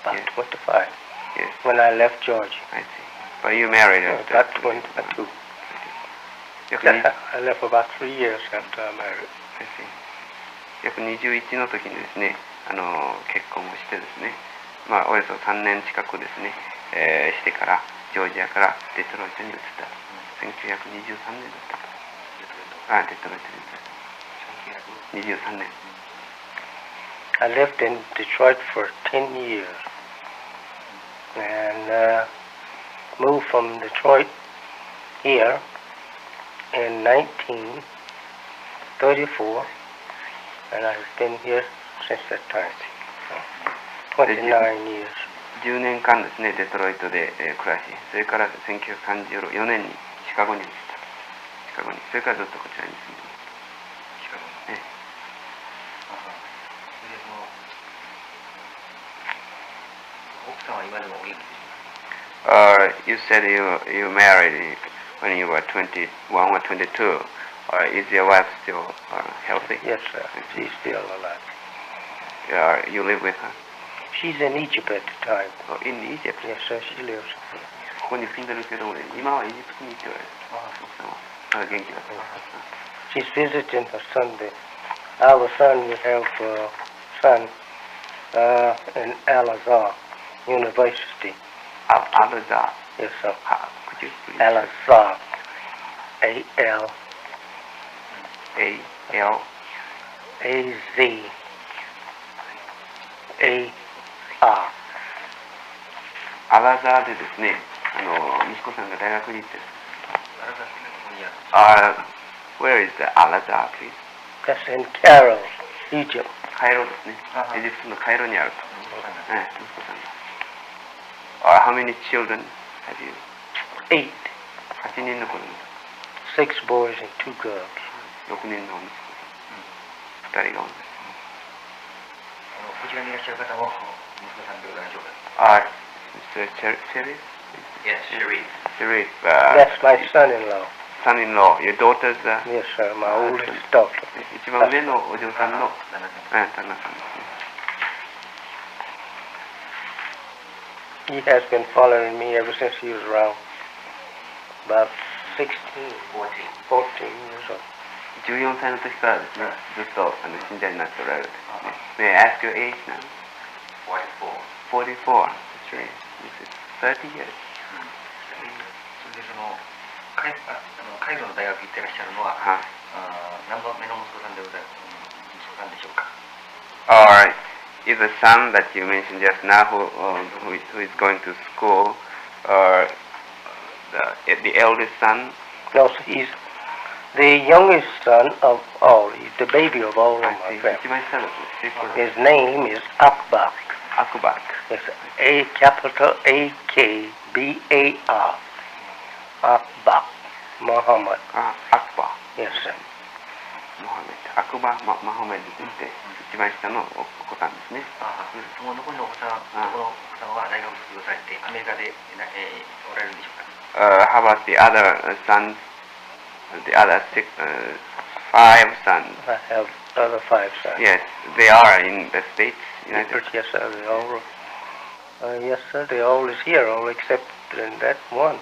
About Yes. 25. Yes, When I left Georgia. I see. But you married at About 22. 約に I left about 3 years after I married. I see. 約21の時にですね、結婚をしてですね、およそ3年近くですね、してからジョージアからデトロイトに移った。1923年だったと。デトロイトに移った。23年。I lived in Detroit for 10 years and moved from Detroit here in 1934, and I've been here since that time. 29 years. 10年間ですね、デトロイトで、暮らし、それから1934年にシカゴに移った。シカゴに。それからずっとこちらに住んでいます。シカゴに。奥さんは今でもお元気ですか？ You said you married when you were 21 or 22. Or is your wife still healthy? Yes, sir. She's still alive. You live with her? She's in Egypt at the time. Oh, in Egypt? Yes, sir. She lives. ここに住んでるけどもね、今はエジプトに行っておられる。奥さんは。まだ元気だった。She's visiting her son. Our son, we have a son in Al-Azhar University. Al-Azhar? Yes, sir. Could you please? Al-Azhar. A-L. A-L? A-Z. A-R. アラザーでですね、息子さんが大学に行ってる。Where is the Al-Azhar, please? That's in Cairo, Egypt. カイロですね。エジプトのカイロにあると。息子さんが。How many children have you? 8. 8人の子供。 6 boys and 2 girls. 6人の息子さん。2人が女。こちらにいらっしゃる方も息子さんでございましょうか？ Mr. Sharif? Yes, Sharif. Sharif. That's my son-in-law. Son-in-law. Your daughter's Yes, sir. My oldest daughter. 一番上のお嬢さんの旦那さんですね。he has been following me ever since he was around about 16, 14 years old. 14歳の時からですね、ずっと信者になっておられるんですね。May I ask your age now? 44. That's right. This is 30 years. それで海軍の大学行ってらっしゃるのは、何番目の息子さんでしょうか。 Or is the son that you mentioned just now who is going to school, or the eldest son? No, so he's the youngest son of all. He's the baby of all of my family. 一番下ですね。 His name is Akbar. Akbar. It's A capital A K B A R. Akbar Muhammad. Akbar. Yes, sir. モハメド。アクバー・マホメドといって一番下のお子さんですね。その残りのお子さんは大学卒業されてアメリカでおられるんでしょうか。How about the other sons? The other five sons. I have other 5 sons. Yes, they are in the States. United. Yes, sir. They all. Yes, sir. They all is here, all except in that one.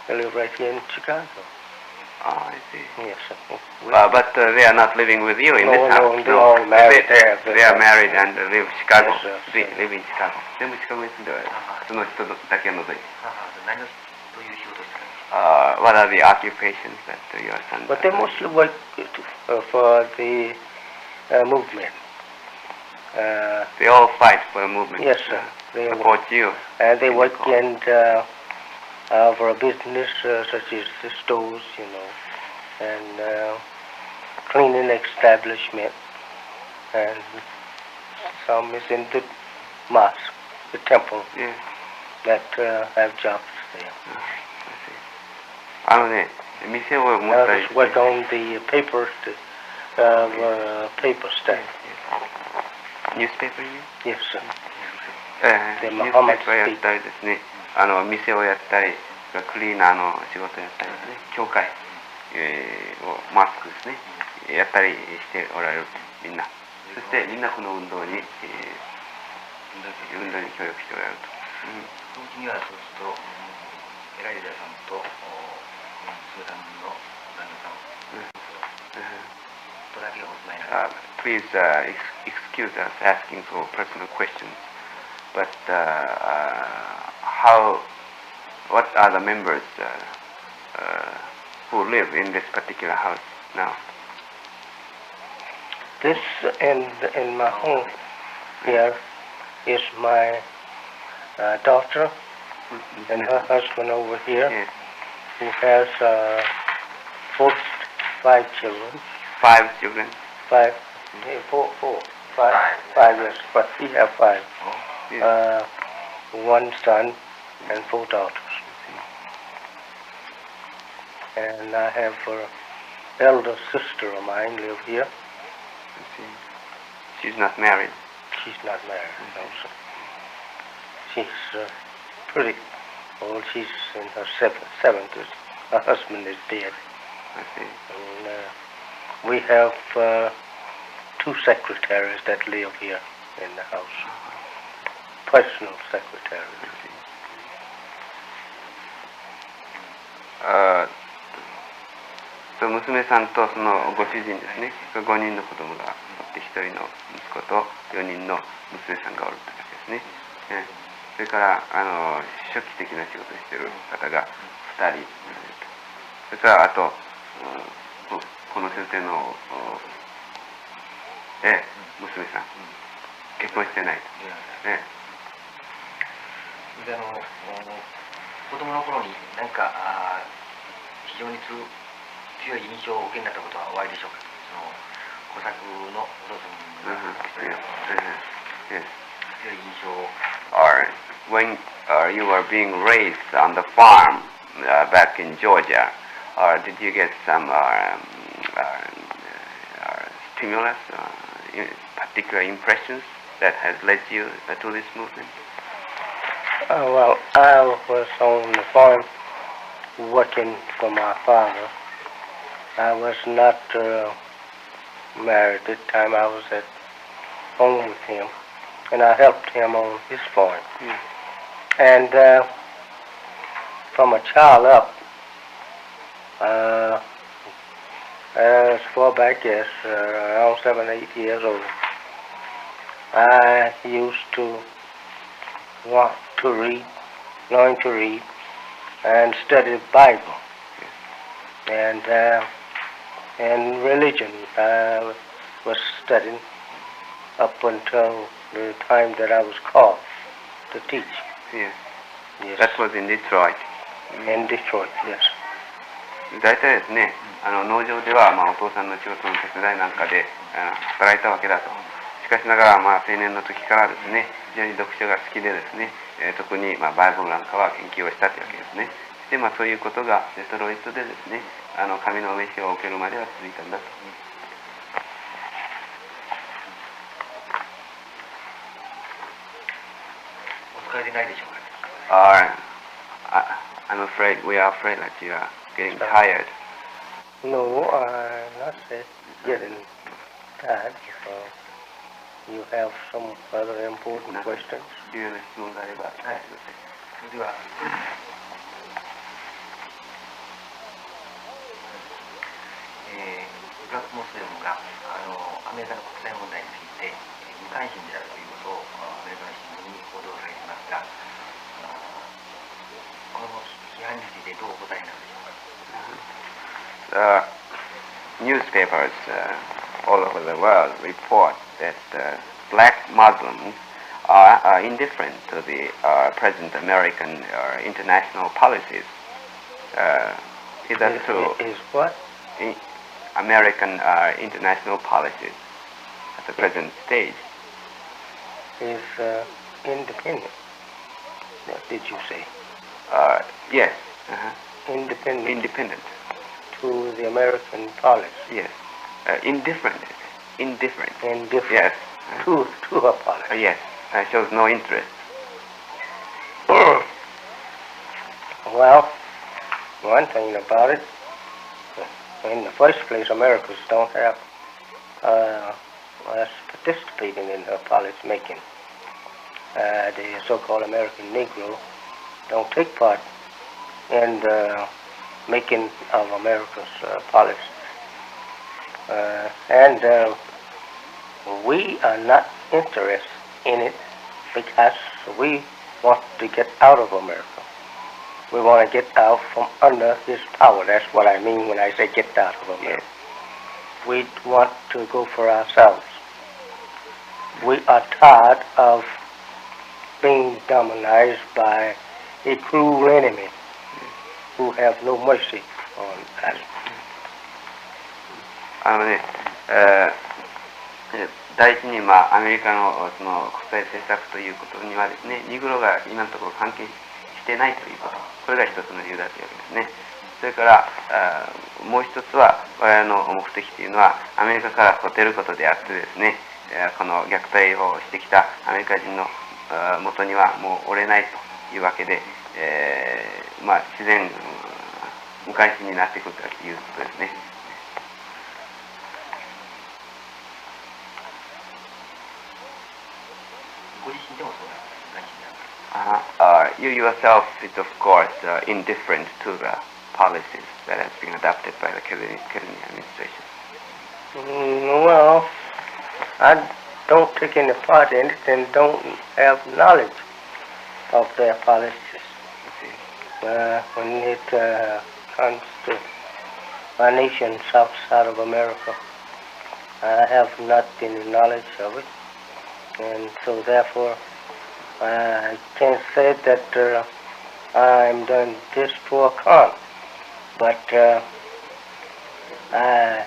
They live right here in Chicago. I see. Yes, sir. But they are not living with you in this house. No, they're all married there. They are married and live in Chicago. Yes, sir. They live in Chicago. 全部シカゴに住んでおられる。その人だけを除いて。何をどういう仕事をしてるんですか。What are the occupations that your son But they mostly work for the movement. They all fight for the movement. Yes, sir. They support you. And they work in for a business such as the stores, you know, and cleaning establishment, and some is in the mosque, the temple, Yes. that have jobs there. 店を持ったり Others work on the paper, paper staff. Newspaper you? Yes, sir. ニュースペーパーやったりですね、店をやったり、クリーナーの仕事やったりですね、教会、をマスクですね、やったりしておられるみんな。そしてみんなこの運動に、運動に協力しておられると。そのうちにはそうすると、エライザさんと娘さんの旦那さんとだけがお住まいなんです。Please excuse us asking for personal questions, but what are the members who live in this particular house now? This in my home here is my daughter and her husband over here, Yes. who has 5 children. 5 children. 5, 5, yes, but we have 5. Yes. 1 son and 4 daughters. And I have an elder sister of mine live here. She's not married. She's not married, no, sir. She's pretty old. She's in her 70s. Her husband is dead. I see. And we have 2 secretaries that live here in the house. Personal secretaries. Uh, 娘さんとそのご主人ですね、5人の子供がおって、1人の息子と4人の娘さんがおるというわけですね。それから初期的な仕事をしている方が2人、それからあとこの先生の娘さん、結婚してないと。で子供の頃に何か非常に強い印象をお受けになったことはおありでしょうか。その小作のお父さんが強い印象を。Or when you were being raised on the farm back in Georgia, or did you get some stimulus, particular impressions that has led you to this movement? Well, I was on the farm working for my father. I was not married at the time. I was at home with him, and I helped him on his farm. And from a child up, as far back as around 7 or 8 years old, I used to want to read, learn to read, and study the Bible. And religion I was studying up until the time that I was called to teach. Yes. Yes. That was in Detroit. In Detroit, yes. 大体ですね、農場では、お父さんの仕事の手伝いなんかで働いたわけだと。しかしながら、青年の時からですね、非常に読書が好きでですね、特に、バイブルなんかは研究をしたというわけですね。で、そういうことがデトロイトでですね、神の召しを受けるまでは続いたんだと。お疲れでないでしょうか。I'm afraid, we are afraid that you are getting tired. No, I'm not getting tired. You have some other important questions? 理由の質問があれば、はい。それでは、ブラックモスレムがアメリカの国際問題について無関心であるということをアメリカの新聞に報道されていますが、この批判についてどうお答えになるでしょうか。Newspapers all over the world report that black Muslims are indifferent to the present American international policies. Is that true? Is what? American international policies at the present stage. Is independent. What did you say? Yes. Independent. To the American policy. Yes. Indifferent. Yes. To a policy. Yes. Shows no interest. Well, one thing about it, in the first place, Americans don't have us participating in her policy making. The so-called American Negro don't take part in the making of America's policies. And we are not interested in it because we want to get out of America. We want to get out from under his power. That's what I mean when I say get out of America. We want to go for ourselves. We are tired of being dominated by a cruel enemy who have no mercy on us. 第一に、アメリカのその国際政策ということにはですね、ニグロが今のところ関係してないということ、これが一つの理由だというわけですね。それからもう一つは、我々の目的というのはアメリカから捨てることであってですね、この虐待をしてきたアメリカ人の元にはもうおれないというわけで、自然無関心になってくるということですね。You yourself is of course indifferent to the policies that has been adopted by the Kennedy administration. Well, I don't take any part in it and don't have knowledge of their policies. When it comes to my nation south side of America, I have not any knowledge of it, and so therefore I can't say that I'm done this for a con, but I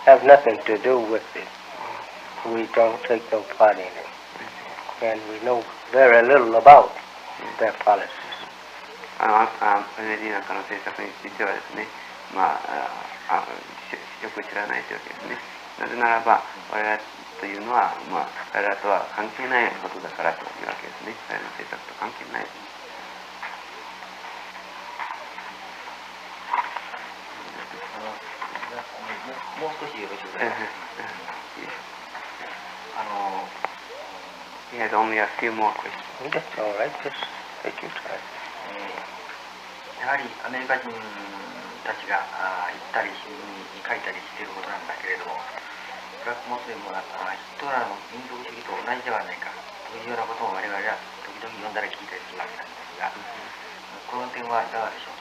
have nothing to do with it. We don't take no part in it, and we know very little about their policies. NLD なんかの政策についてはですね、よく知らないというわけですね。なぜならば我々というのは、彼らとは関係ないことだからというわけですね。彼らの政策と関係ない。もう少しよろしくお願いします。He has only a few more questions. That's all right. Take your time. やはりアメリカ人たちが言ったり新聞に書いたりしていることなんだけれども、ブラックモスリムはヒトラーの民族主義と同じではないかというようなことを我々は時々読んだり聞いたりするわけなんですが、この点はいかがでしょう。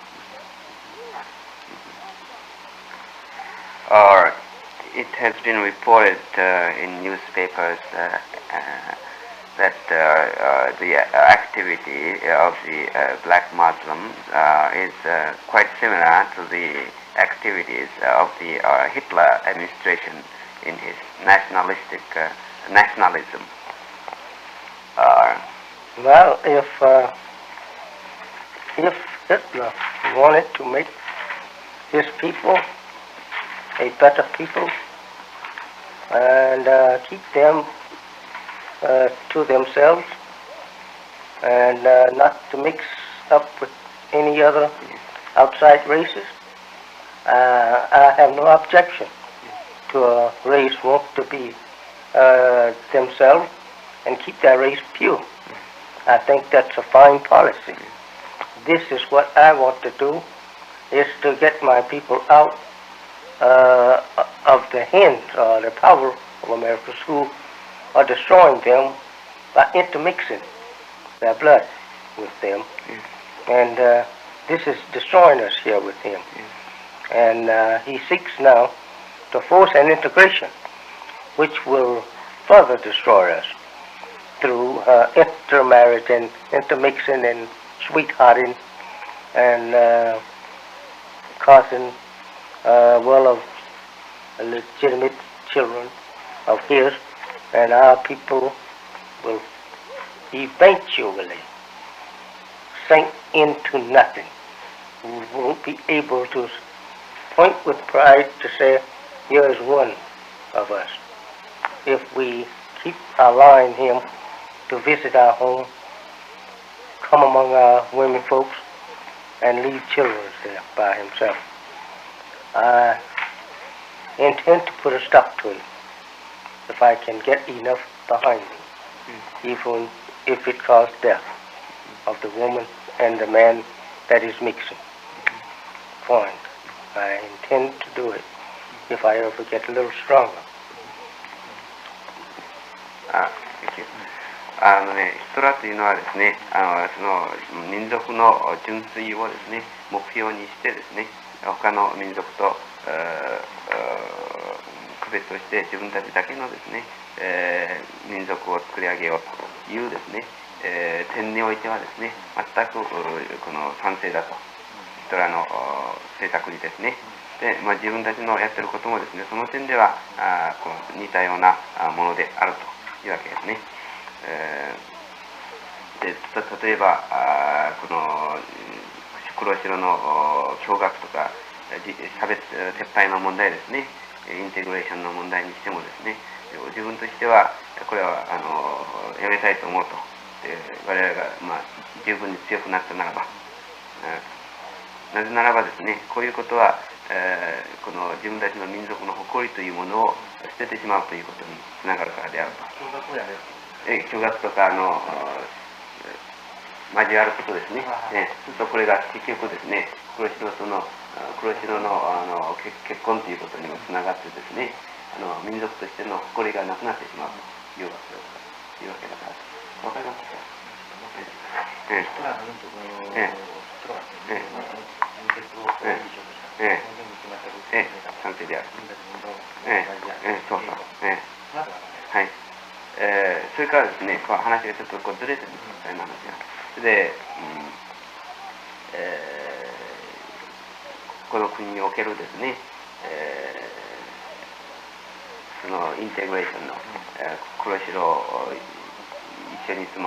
Or it has been reported in newspapers that the activity of the black Muslims is quite similar to the activities of the Hitler administration in his nationalistic nationalism. Well, if Hitler wanted to make his people a better people and keep them to themselves and not to mix up with any other outside races, I have no objection to a race want to be themselves and keep that race pure. I think that's a fine policy. This is what I want to do, is to get my people out of the hands or the power of Americans who are destroying them by intermixing their blood with them. And this is destroying us here with him. And he seeks now to force an integration which will further destroy us through intermarriage and intermixing and sweethearting and causing of legitimate children of his, and our people will eventually sink into nothing. We won't be able to point with pride to say, here is one of us. If we keep allowing him to visit our home, come among our women folks, and leave children there by himself. I intend to put a stop to it if I can get enough behind me, even if it caused death of the woman and the man that is mixing. Fine. I intend to do it if I ever get a little stronger. ヒトラーというのはですね、その民族の純粋をですね、目標にしてですね、他の民族と区別をして自分たちだけのですね、民族を作り上げようというですね、点においてはですね、全くこの賛成だと、ヒトラーの政策にですね。で、自分たちのやってることもですね、その点ではこう似たようなものであるというわけですね。で例えばこの黒白の共学とか差別撤廃の問題ですね、インテグレーションの問題にしてもですね、自分としてはこれはやめたいと思うと。で我々が十分に強くなったならば、なぜならばですね、こういうことはこの自分たちの民族の誇りというものを捨ててしまうということにつながるからであると。共学とか交わることですね。そうするとこれが結局ですね、黒白の結婚ということにもつながってですね、民族としての誇りがなくなってしまうというわけだから。わかりますか？賛成である。そうそう。はい。それからですね、話がちょっとずれてるんですよ、話が。で、この国におけるですね、そのインテグレーションの黒白を一緒に住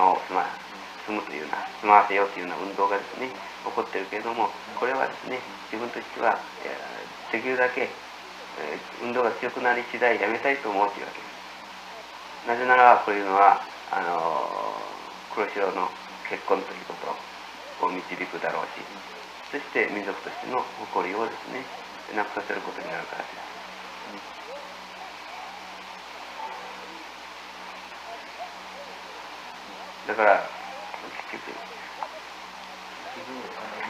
むというような、住まわせようというような運動がですね、起こっているけれども、これはですね、自分としてはできるだけ運動が強くなり次第やめたいと思うというわけです。なぜならこういうのは黒白の結婚ということを導くだろうし、そして民族としての誇りをですね、なくさせることになるからです。だから結局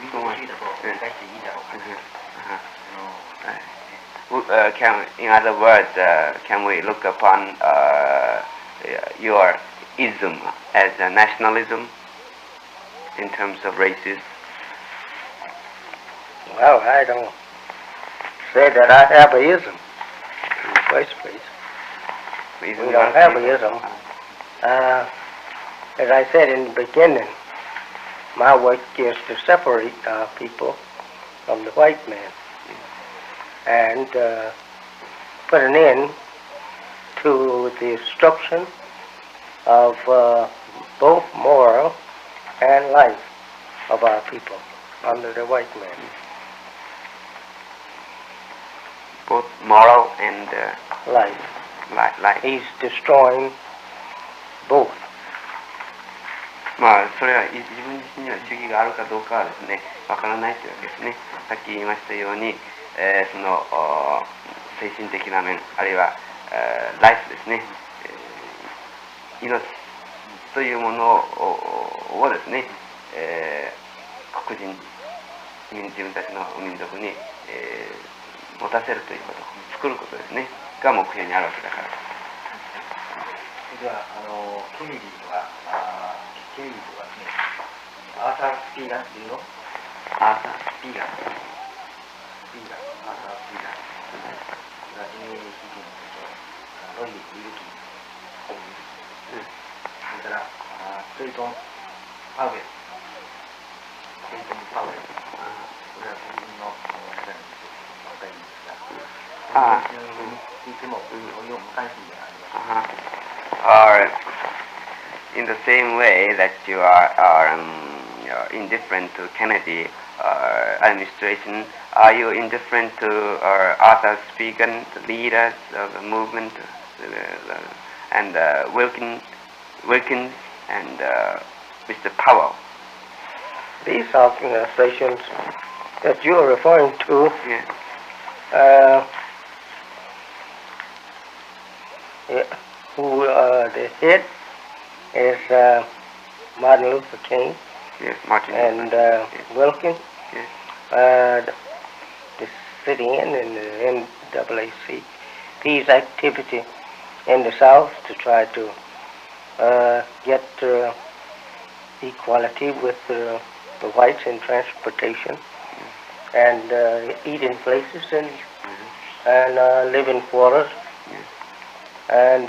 民族主義だと理解していいだろうか。In other words, can we look upon your ism as a nationalism in terms of races? Well, I don't say that I have a ism in the first place. We don't have a ism. As I said in the beginning, my work is to separate our people from the white man and put an end to the destruction of both moral and life of our people under the white man. Both moral and Life. life. He's destroying both. まあそれは自分自身には主義があるかどうかはですね、わからないというわけですね。さっき言いましたように、その精神的な面、あるいは、ライフですね、命というものをですね、黒人、自分たちの民族に、持たせるということ、作ることですね、が目標にあるわけだから。ではケネディはですね、アーサー・スピーガンっていうの？アーサー・スピーガン。アーサー・スピーガン。が英人とロイ・ウィルキン。それからクレイトン・パウエル。これは自分の方なんですよ。わかりますが。いつもおよ無関心であります。Or in the same way that you are indifferent to Kennedy administration, are you indifferent to Arthur Spigen, the leaders of the movement, and Wilkins and Mr. Powell? These organizations that you are referring to, who the head is Martin Luther King. Yes, Martin and Luther King. Wilkins. Yes. The sit-in and the NAACP's activity in the South to try to get equality with the whites in transportation and eating places and living quarters and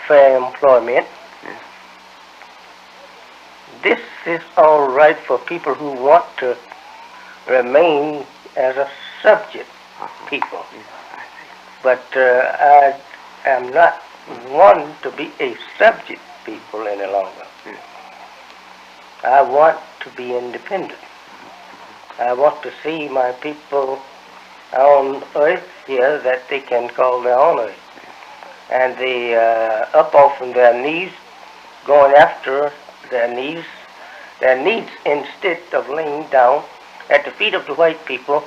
fair employment. This is all right for people who want to remain as a subject people. But I am not one to be a subject people any longer. I want to be independent. I want to see my people on earth here that they can call their own earth. And they up off on their knees, going after their needs instead of laying down at the feet of the white people,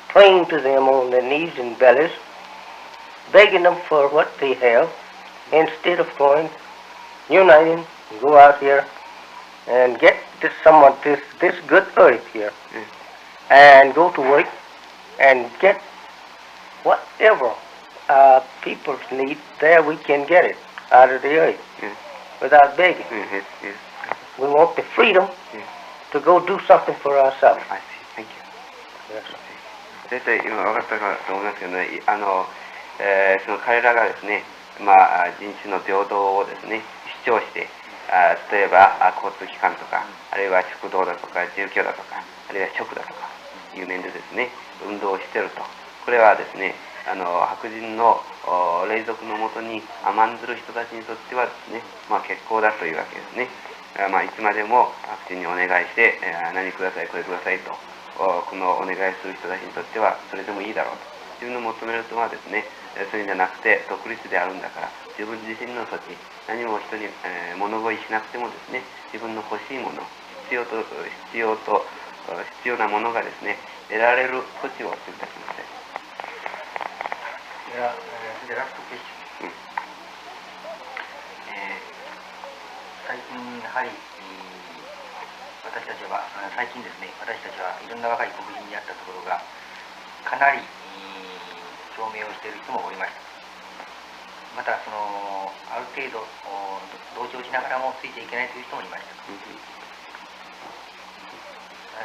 praying to them on their knees and bellies, begging them for what they have, instead of going, uniting, go out here and get this good earth here, and go to work and get whatever people's need. There we can get it out of the earth without begging. We want the freedom to go do something for ourselves. I see. Thank you. Yes. 大体今分かったかと思いますけどね、その彼らがですね、人種の平等をですね、主張して、例えば交通機関とか、あるいは食堂だとか、住居だとか、あるいは食だとかいう面でですね、運動をしていると。これはですね、白人の隷属のもとに甘んずる人たちにとってはですね、結構だというわけですね。いつまでも白人にお願いして、何ください、これくださいと、このお願いする人たちにとってはそれでもいいだろうと。自分の求めるとはですね、そういうんじゃなくて独立であるんだから、自分自身の土地、何も人に、物乞いしなくてもですね、自分の欲しいもの、必要なものがですね、得られる土地を選択しません。では、ラストクエスチョン。最近やはり、私たちは最近ですね、私たちはいろんな若い黒人に会ったところがかなり証明をしている人もおりました。またある程度同調しながらもついていけないという人もいました。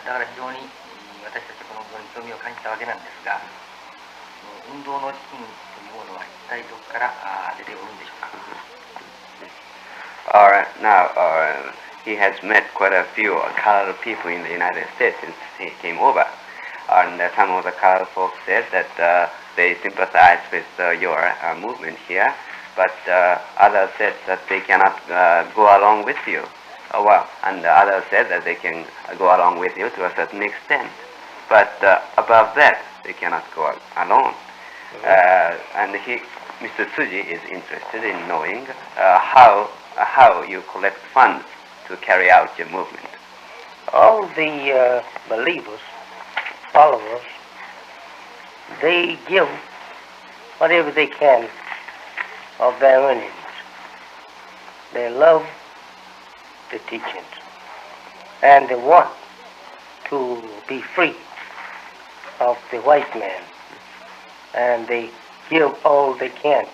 だから非常に私たちはこの運動に興味を感じたわけなんですが、運動の資金というものは一体どこから出ておるんでしょうか。Now, he has met quite a few colored people in the United States since he came over. And some of the colored folks said that they sympathize with your movement here, but others said that they cannot go along with you. And others said that they can go along with you to a certain extent. But above that, they cannot go alone. And Mr. Tsuji is interested in knowing how you collect funds to carry out your movement. All the believers, followers, they give whatever they can of their earnings. They love the teachings, and they want to be free of the white man, and they give all they can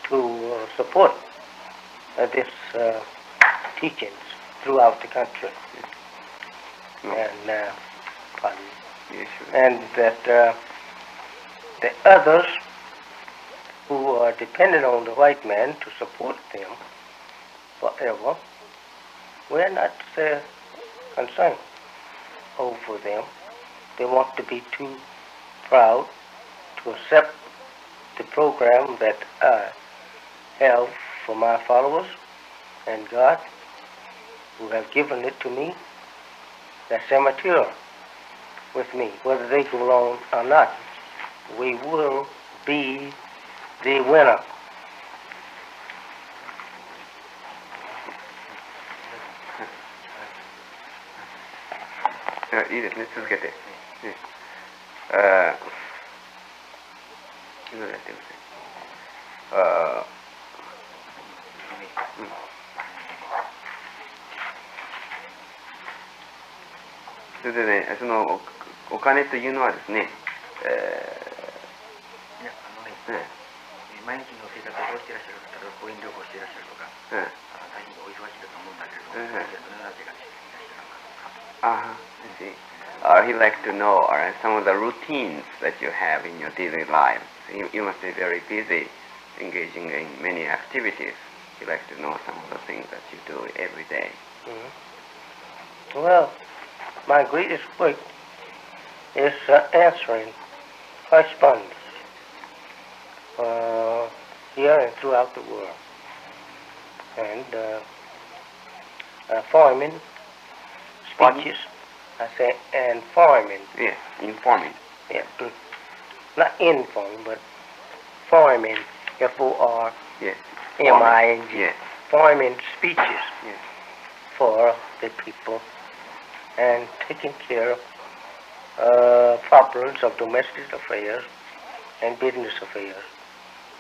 to support this teachings throughout the country. And pardon. Yes, sure. And that the others who are dependent on the white man to support them forever, we're not concerned over them. They want to be too proud to accept the program that I have for my followers, and God, who have given it to me, that's their material with me. Whether they go along or not, we will be the winner. いいですね、続けて。いろいろやってますね。それでね、そのお金というのはですね、毎日の生活をどうしていらっしゃる方が講演旅行していらっしゃるとか、大変お忙しいかと思うんだけれども、どのような生活していらっしゃるのか。I see. He'd like to know some of the routines that you have in your daily life. You must be very busy, engaging in many activities. He'd like to know some of the things that you do every day. Mm-hmm. Well, my greatest work is answering correspondence here and throughout the world, and forming speeches. I say and forming. Yes, informing. Yeah, not informing, but forming. F-O-R-M-I-N-G. Yes. Forming speeches Yes. for the people and taking care of problems of domestic affairs and business affairs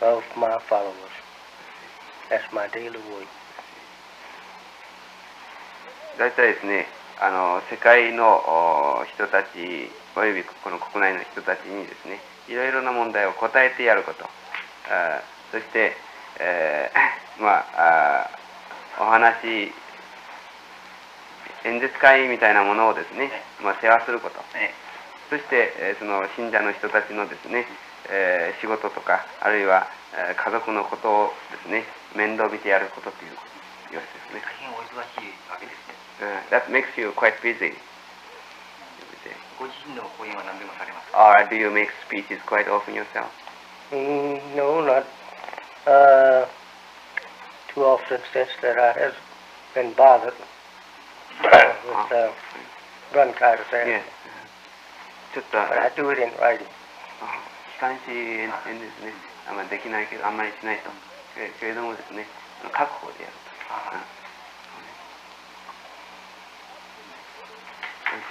of my followers. That's my daily work. だいたいですね、世界の人たちおよびこの国内の人たちにですね、いろいろな問題を答えてやること、そして、お話演説会みたいなものをですね、世話すること、そして、その信者の人たちのですね、仕事とかあるいは、家族のことをですね面倒見てやることという様子ですね。大変お忙しいわけですね。That makes you quite busy. ご自身の講演は何でもされますか？ Or do you make speeches quite often yourself? No, not too often since that I have been bothered with bronchitis. Yes. ちょっと But I do it in writing. 気管支炎ですね。あんまりできないけど、あんまりしないと。けれどもですね、書く方でやると。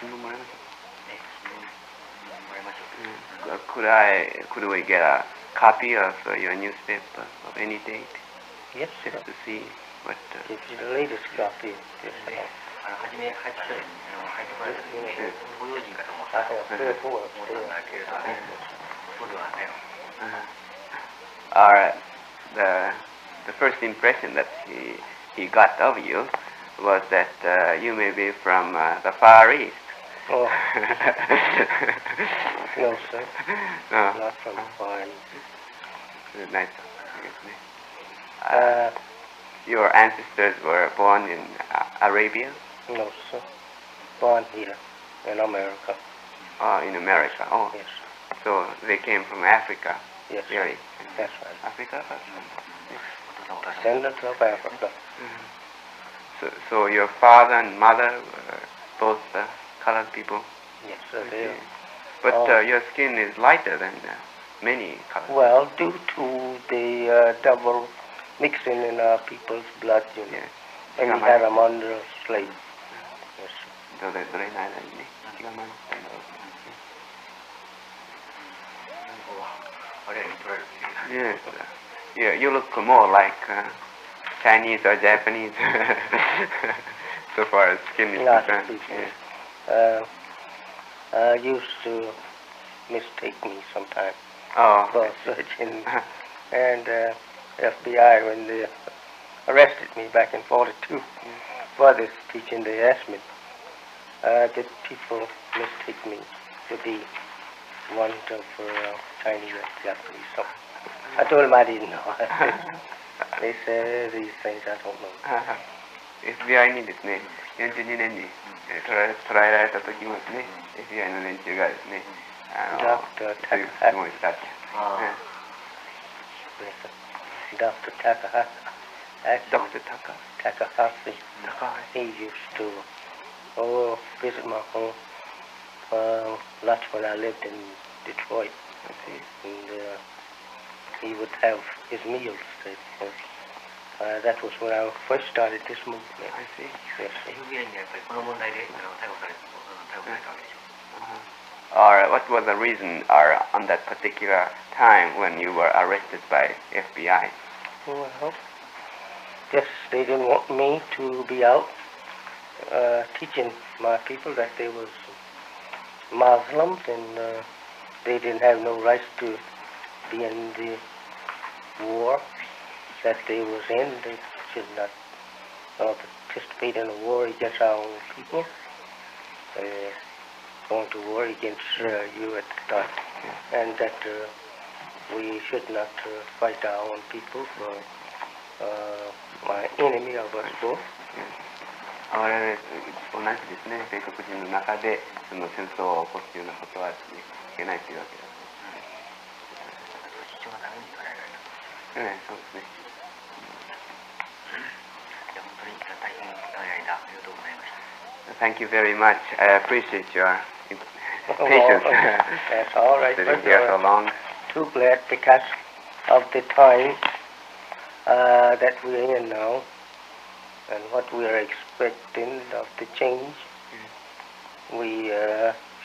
新聞もらいましょうか。Could we get a copy of your newspaper of any date? Yes, Just to see what... Give you the latest copy. 初め入ってこられた時にご用心かと思ったんだけれどね、そうではない。Or the first impression that he got of you was that you may be from the Far East. Oh. No, sir. No. Not from the Far East. Nice. Your ancestors were born in Arabia? No, sir. Born here in America. Oh, in America. Oh. Yes. So they came from Africa. Yes. Really? That's right. Africa? Descendants of Africa. So your father and mother were both colored people? Yes, sir, they are. But your skin is lighter than many colored people. Well, due to the double mixing in our people's blood, you know. Yes. And we had them under slave. Yes, sir. Yes. Yeah, you look more like Chinese or Japanese so far as skin is concerned. Yes. Used to mistake me sometimes for such, and FBI, when they arrested me back in 42 for this teaching, they asked me, did people mistake me to be one of Chinese or Japanese? So I told them I didn't know. They said these things I don't know. FBI にですね、42年に捕らえられた時もですね、FBI の連中がですね、Dr. そういう質問をしたって。Dr. Takahashi. Dr. Takahashi. He used to visit my home lots when I lived in Detroit. And he would have his meals there. That was when I first started this movement. I see. Yes, sir. Or what was the reason or on that particular time when you were arrested by FBI? Well, just they didn't want me to be out teaching my people that they was Muslims and they didn't have no rights to be in the war that they was in. They should not participate in a war against our own people. Going to war against you at the start, and that we should not fight our own people for my enemy of us both. 我々同じですね、米国人の中でその戦争を起こすようなことは、ね、いけないというわけです。そうですね。Thank you very much. I appreciate your patience. That's all right. Sitting here so long. Too glad because of the time that we're in now and what we are expecting of the change. We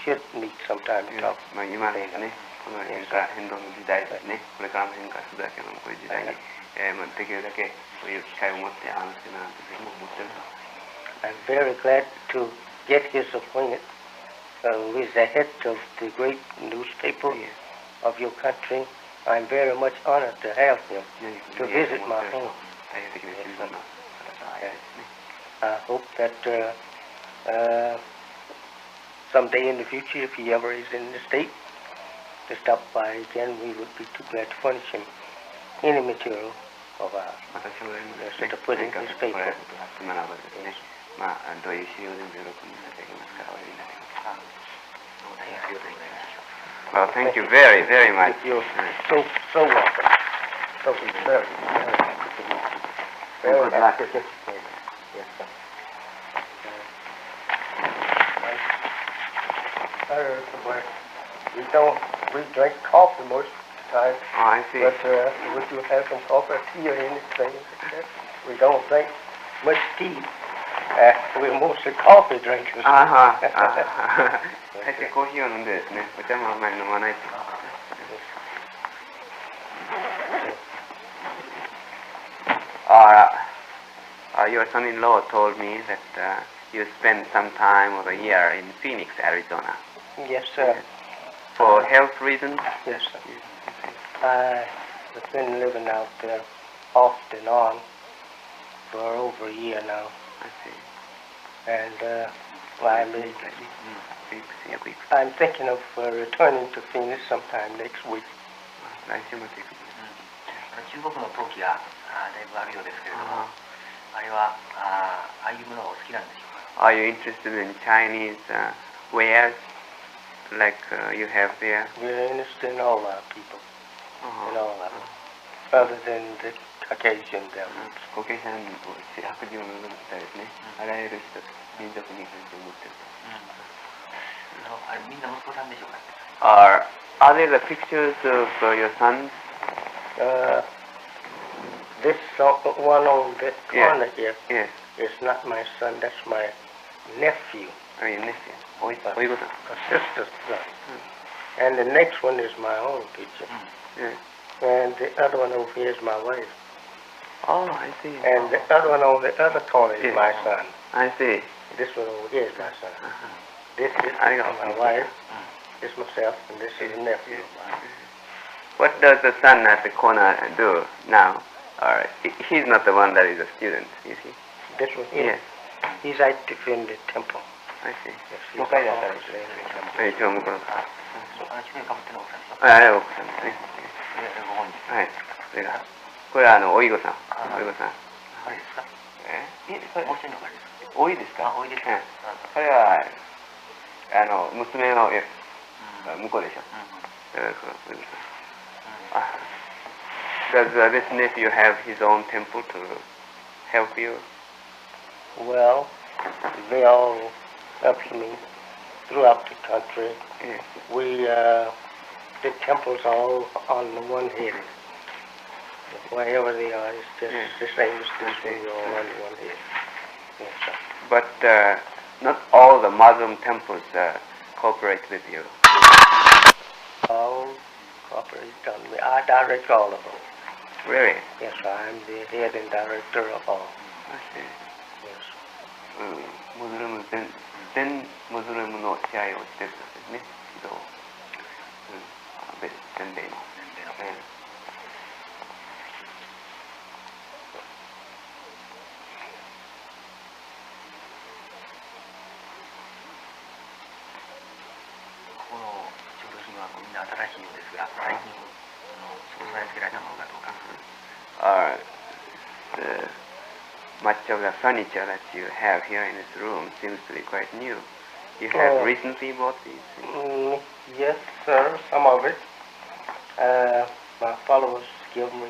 should meet sometime to talk. 今ですね、この変動の時代ですね、これからも変化するだけのこういう時代に、できるだけこういう機会を持って話してなんてぜひも思ってる。I'm very glad to get his appointment with the head of the great newspaper of your country. I'm very much honored to have him to visit my home. I hope that someday in the future, if he ever is in the state, to stop by again, we would be too glad to furnish him any material of ours to put in his paper. どういう資料でも喜んでいただきますからお呼びになります。Well, thank you very, very much. You're so welcome. So very, very Good luck. Yes, sir. We drink coffee most of the time. Oh, I see. But would you have some coffee or tea or anything? We don't drink much tea. We're mostly coffee drinkers. 大抵コーヒーを飲んでですね、お茶もあんまり飲まないと。Your son-in-law told me that you spent some time or a year in Phoenix, Arizona. Yes, sir. For health reasons? Yes, sir. I've been living out there off and on for over a year now. I see. And I'm thinking of returning to Phoenix sometime next week. 来週末行く。中国の陶器がだいぶあるようですけれども、あれはああいうものがお好きなんでしょうか。 Are you interested in Chinese wares like you have there? We're interested in all our people, in all of them, other than the Caucasian devils. コケシャンを白人を除いたですね、あらゆる人民族に関して思ってると。あれみんな息子さんでしょうか。Are there the pictures of your sons? This one on the corner here Yes. is not my son, that's my nephew, Oh, your nephew. おい子さん。 a sister's son. And the next one is my own picture. Yes. And the other one over here is my wife. Oh, I see. And the other one on the other corner is Yes. my son. I see. This one over here is my son. This is I got my it. wife, this myself, and this is the nephew. What does the son at the corner do now? Or he's not the one that is a student, is he? This one here, Yes. he's active in the temple. I see. Yes, he's 向かいだったら officer in the temple. 一応向こうの。中年かぶってるの奥さんでしょ。あれ奥さんですね。ご本人。はい。それがこれはおいごさん。おいごさん。あれですか。それもう一人の彼ですか。おいですか。おいですか。これは娘の向こうでしょ。おいごさん。Does this nephew have his own temple to help you? Well, they all help me throughout the country. Yes. We, the temples are all on the one head. Wherever they are, it's just the same as this one, we're all on one head. Yes, sir. But not all the Muslim temples cooperate with you. All cooperate on me. I direct all of them. Really? Yes, sir. I'm the head and director of all. I see. Yes. 全ムスリムの支配をしてるんですね。指導。別洗礼の。この調度品はみんな新しいようですが、最近総裁つけられたものかどうか。Much of the furniture that you have here in this room seems to be quite new. You have recently bought these things? Yes, sir. Some of it. My followers give me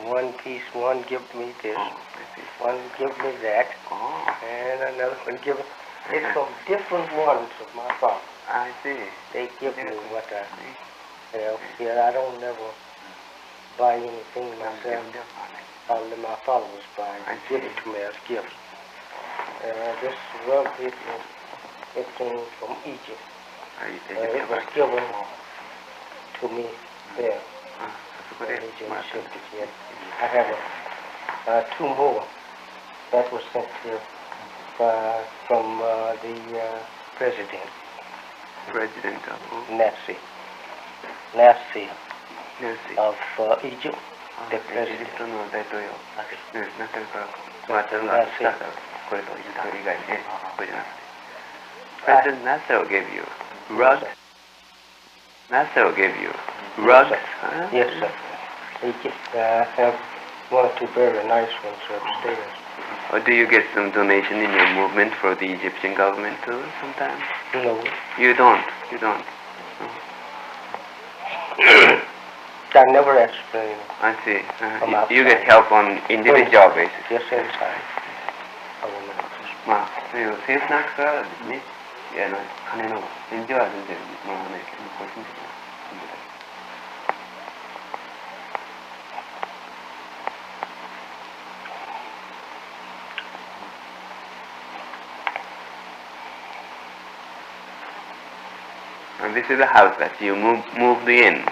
one piece. One give me this. Oh, I see. One give me that. Oh, And another one give me. It's from different ones of my followers. I see. They give me what I have here. I don't never buy anything myself. All of my followers buy and give it to me as gifts. This rug it came from Egypt. It was given to me there. Egypt shipped it here. I have two more that was sent here from the president. President of Nassi Nancy. of Egypt. The president. エジプトの大統領。なってるから、まあ、これとそれ以外ね、これじゃなくて。President Nasser gave you rugs. Nasser gave you rugs. Huh? Yes, sir. Egypt have one or two very nice ones upstairs. Or do you get some donation in your movement for the Egyptian government too sometimes? No. You don't. You don't. I never asked for any. I see. From You get outside. help on individual basis. Yes, inside. I will not. まあ、そういう政府なんかからですね、金の返事は全然もらわないけど、個人的な信じだ。And this is the house that you moved in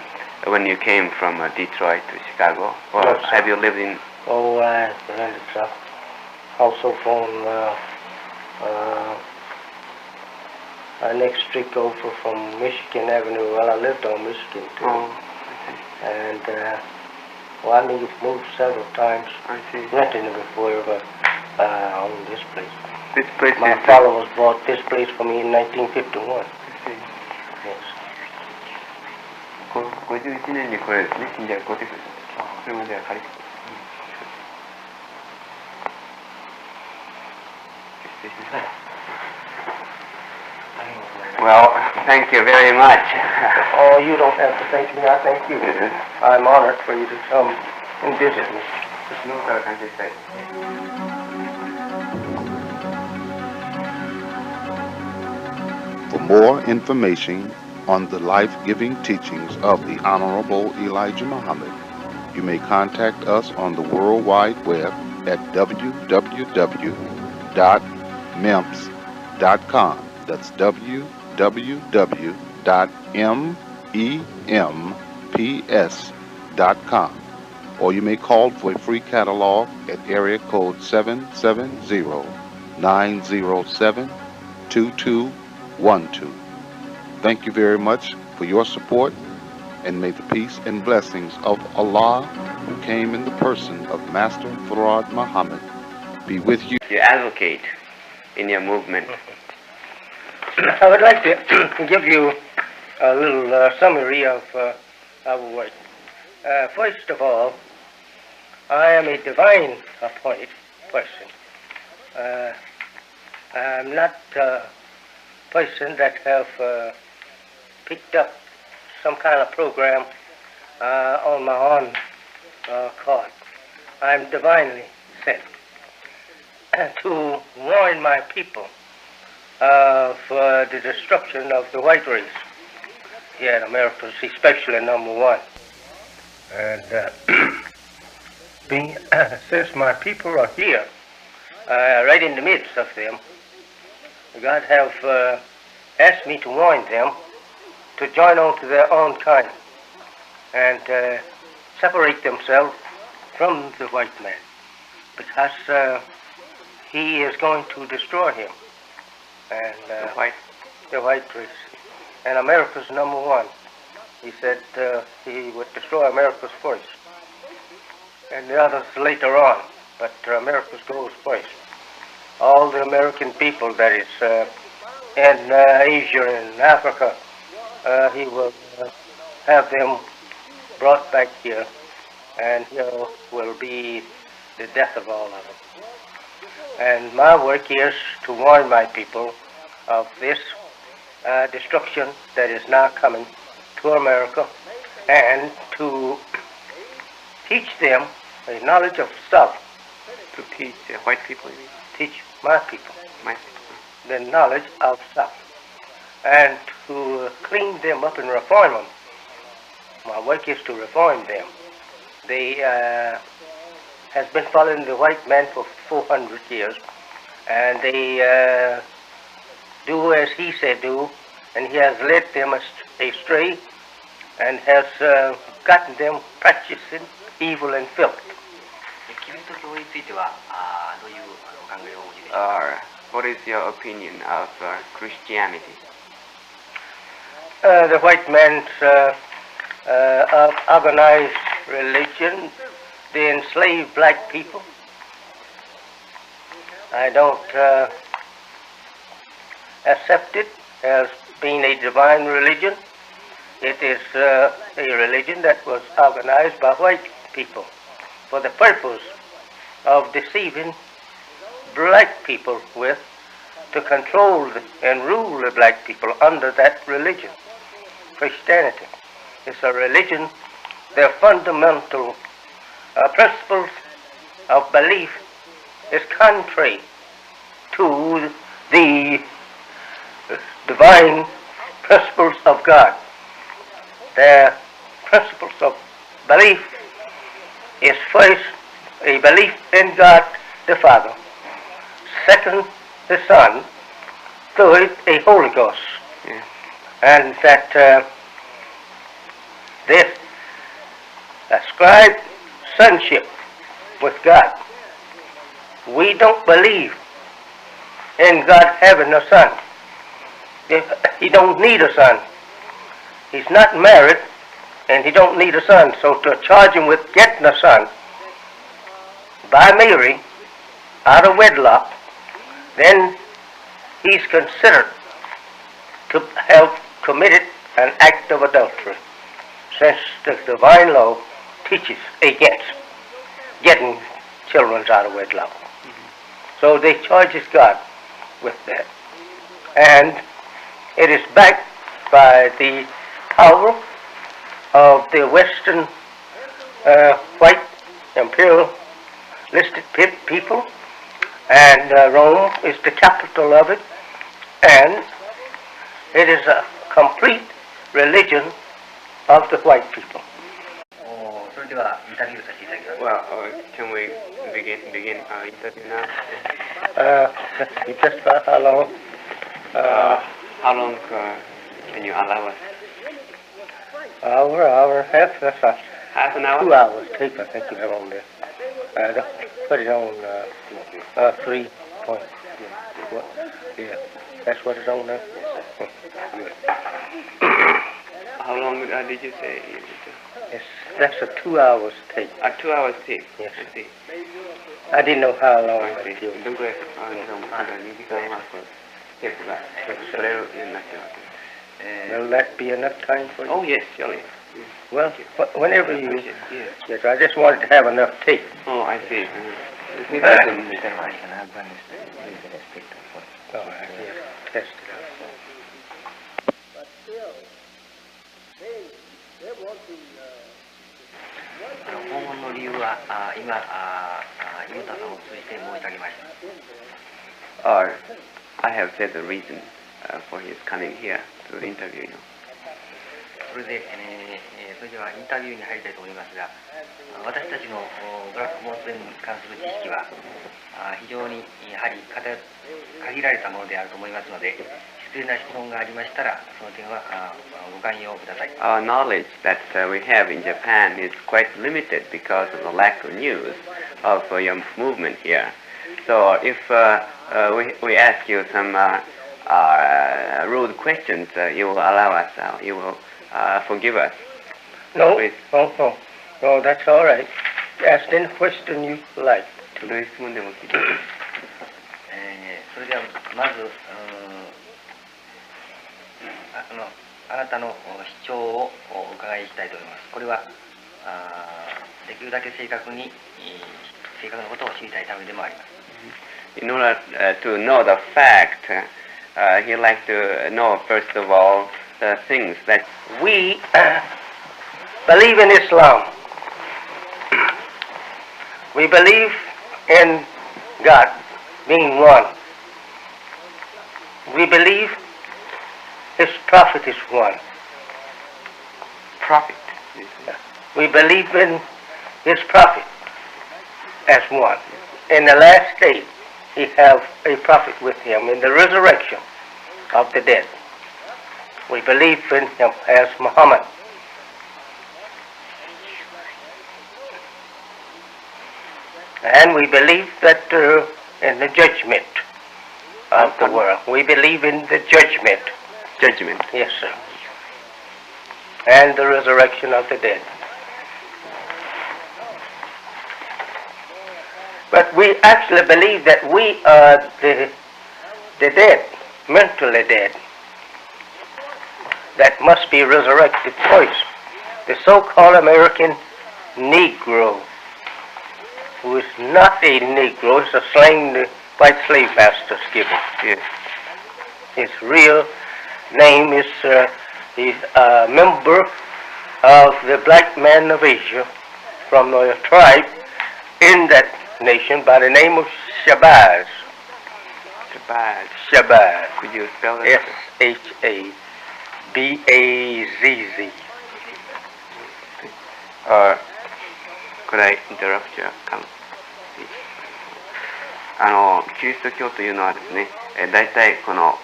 when you came from Detroit to Chicago, or Yes, sir. have you lived in? Oh, I rented a also from next street over from Michigan Avenue. Well, I lived on Michigan too. Oh, And well, I moved several times. I see. Renting it before, but I own this place. This place My is... followers bought this place for me in 1951. I see. Yes. 51年にこれですね、信者が建てた。それまでは借りて。Well, thank you very much. Oh, you don't have to thank me. I thank you. I'm honored for you to come and visit me. 昨日から関係したい。For more information on the life-giving teachings of the Honorable Elijah Muhammad, you may contact us on the World Wide Web at www.memps.com. That's www.memps.com. Or you may call for a free catalog at area code 770-907-2212. Thank you very much for your support, and may the peace and blessings of Allah, who came in the person of Master Farad Muhammad, be with you. You advocate in your movement. I would like to give you a little summary of our work. First of all, I am a divine appointed person. I'm not a person that have picked up some kind of program on my own card. I'm divinely sent to warn my people of the destruction of the white race here in America, especially number one. And since my people are here, right in the midst of them, God have asked me to warn them to join on to their own kind and separate themselves from the white man, because he is going to destroy him. And the white race. And America's number one. He said he would destroy America's first, and the others later on, but America's goes first. All the American people, that is, in Asia and Africa, he will have them brought back here, and here will be the death of all of them. And my work is to warn my people of this destruction that is now coming to America, and to teach them a knowledge of self. To teach white people, you mean? Teach my people My people. the knowledge of self, and to clean them up and reform them. My work is to reform them. They has been following the white man for 400 years, and they do as he said do, and he has led them astray, and has gotten them practicing evil and filth. キリスト教についてはどういうお考えをお持ちでしょうか。 What is your opinion of Christianity? The white man's organized religion, they enslave black people. I don't accept it as being a divine religion. It is a religion that was organized by white people for the purpose of deceiving black people with, to control and rule the black people under that religion. Christianity is a religion, their fundamental principles of belief is contrary to the divine principles of God. Their principles of belief is first a belief in God the Father, second the Son, third a Holy Ghost. Yeah. And that this ascribed sonship with God. We don't believe in God having a son. He don't need a son. He's not married, and he don't need a son. So to charge him with getting a son by Mary out of wedlock, then he's considered to have committed an act of adultery, since the divine law teaches against getting children out of wedlock. So they charges God with that. And it is backed by the power of the Western white imperialistic people, and Rome is the capital of it, and it is a complete religion of the white people. それではインタビューさせていただきます。Well, can we begin our interview now? Just for how long? How long can you allow us? Hour and a half. That's a Half an hour? 2 hours tape, I think you have on there. Put it on 3 point. What? Yeah, that's what it's on there. Good. How long did you say? That's a 2 hours tape. 2 hours tape. Yes. I see. I didn't know how long I it see. was. どのくらい2時間半テープが取れるようになってます。Will that be enough time for you? Oh yes, surely. Well, whenever you... Yes. Yes, I just wanted to have enough tape. Oh, I see. Usted no hay que nada, van desde el espectro. Oh, I just test it out. But still, they want to. 訪問の理由は今ユータさんを通じて申し上げました。Or I have said the reason for his coming here to interview you. それではインタビューに入りたいと思いますが、私たちのブラックモースに関する知識は非常にやはり限られたものであると思いますので、必要な質問がありましたらその点はご寛容ください。Our knowledge that we have in Japan is quite limited because of the lack of news of your movement here. So if we ask you some rude questions, you will allow us, you will forgive us. No, Please. no, that's all right. Ask any question you like. どういう質問でも聞いて。それではまずあなたの主張をお伺いしたいと思います。これはできるだけ正確なことを知りたいためでもあります。In order to know the fact, he'd like to know first of all the things that We believe in Islam. We believe in God being one. We believe His prophet is one. prophet. We believe in His prophet as one. In the last day, He have a prophet with Him in the resurrection of the dead. We believe in Him as Muhammad. And we believe that in the judgment of the world. We believe in the judgment. Judgment. Yes, sir. And the resurrection of the dead. But we actually believe that we are the dead, mentally dead, that must be resurrected twice. The so-called American Negro, who is not a Negro, it's a slang the white slave masters give him. Yes. His real name is, he's a member of the black man of Asia from a tribe in that nation by the name of Shabazz. Shabazz. Shabazz. Could you spell that? S-H-A-B-A-Z-Z. Could I interrupt your comment? キリスト教というのはですね、大体この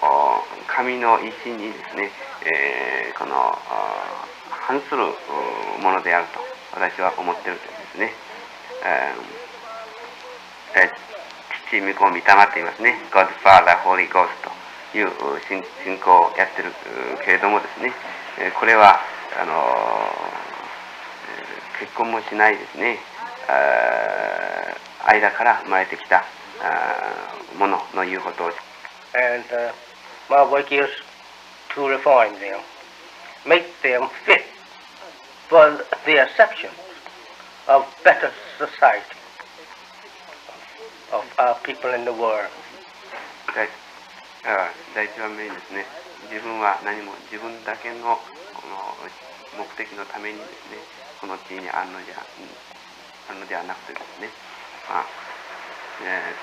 神の意志にですね、この反するものであると私は思っているんですね。父、御子、御霊って言いますね。God, Father, Holy Ghost という信仰をやってるけれどもですね、これは結婚もしないですね、間から生まれてきたものの言うことを。And my work is to reform them, make them fit for the acceptance of better society of our people in the world. 第一番目にですね、自分は何も自分だけのこの目的のためにですね、この地にあるのではなくてですね、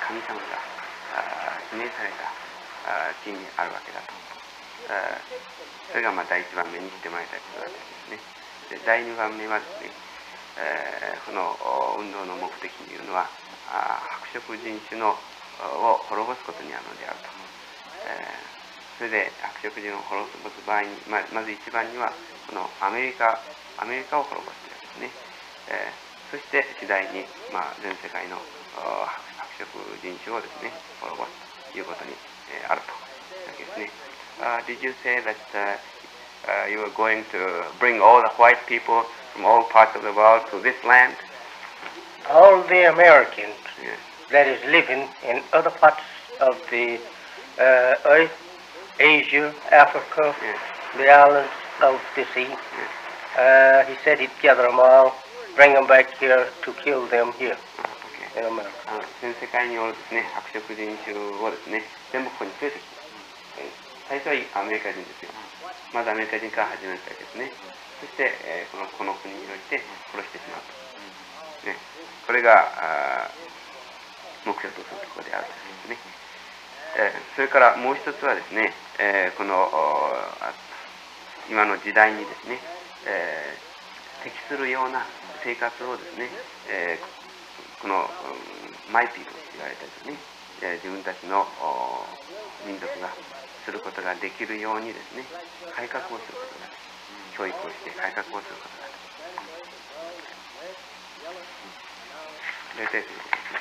神様が指名された地にあるわけだと。それが第一番目にしてもらいたいことだとですね。で、第二番目はですね、この運動の目的というのは白色人種を滅ぼすことにあるのであると。それで白色人を滅ぼす場合に、まず一番にはこのアメリカを滅ぼすというわけですね。そして次第に、全世界の白色人種をですね滅ぼすということにあるというわけですね。Did you say that you were going to bring all the white people from all parts of the world to this land? All the Americans Yes. that is living in other parts of the earth, Asia, Africa, Yes. the islands of the sea. He said he'd gather them all, bring them back here to kill them here in America. 全世界におるですね、白色人種をですね、全部ここに連れてきます。最初はアメリカ人ですよ。まずアメリカ人から始めたわけですね。そして、この国において殺してしまうと。ね、これが目標とするところであるということですね。それからもう一つはですね、この今の時代にですね、適するような生活をですね、このマイピーと言われたですね、自分たちの民族がすることができるようにですね、改革をすることができる。教育をして改革をすることができる。大体ということですね。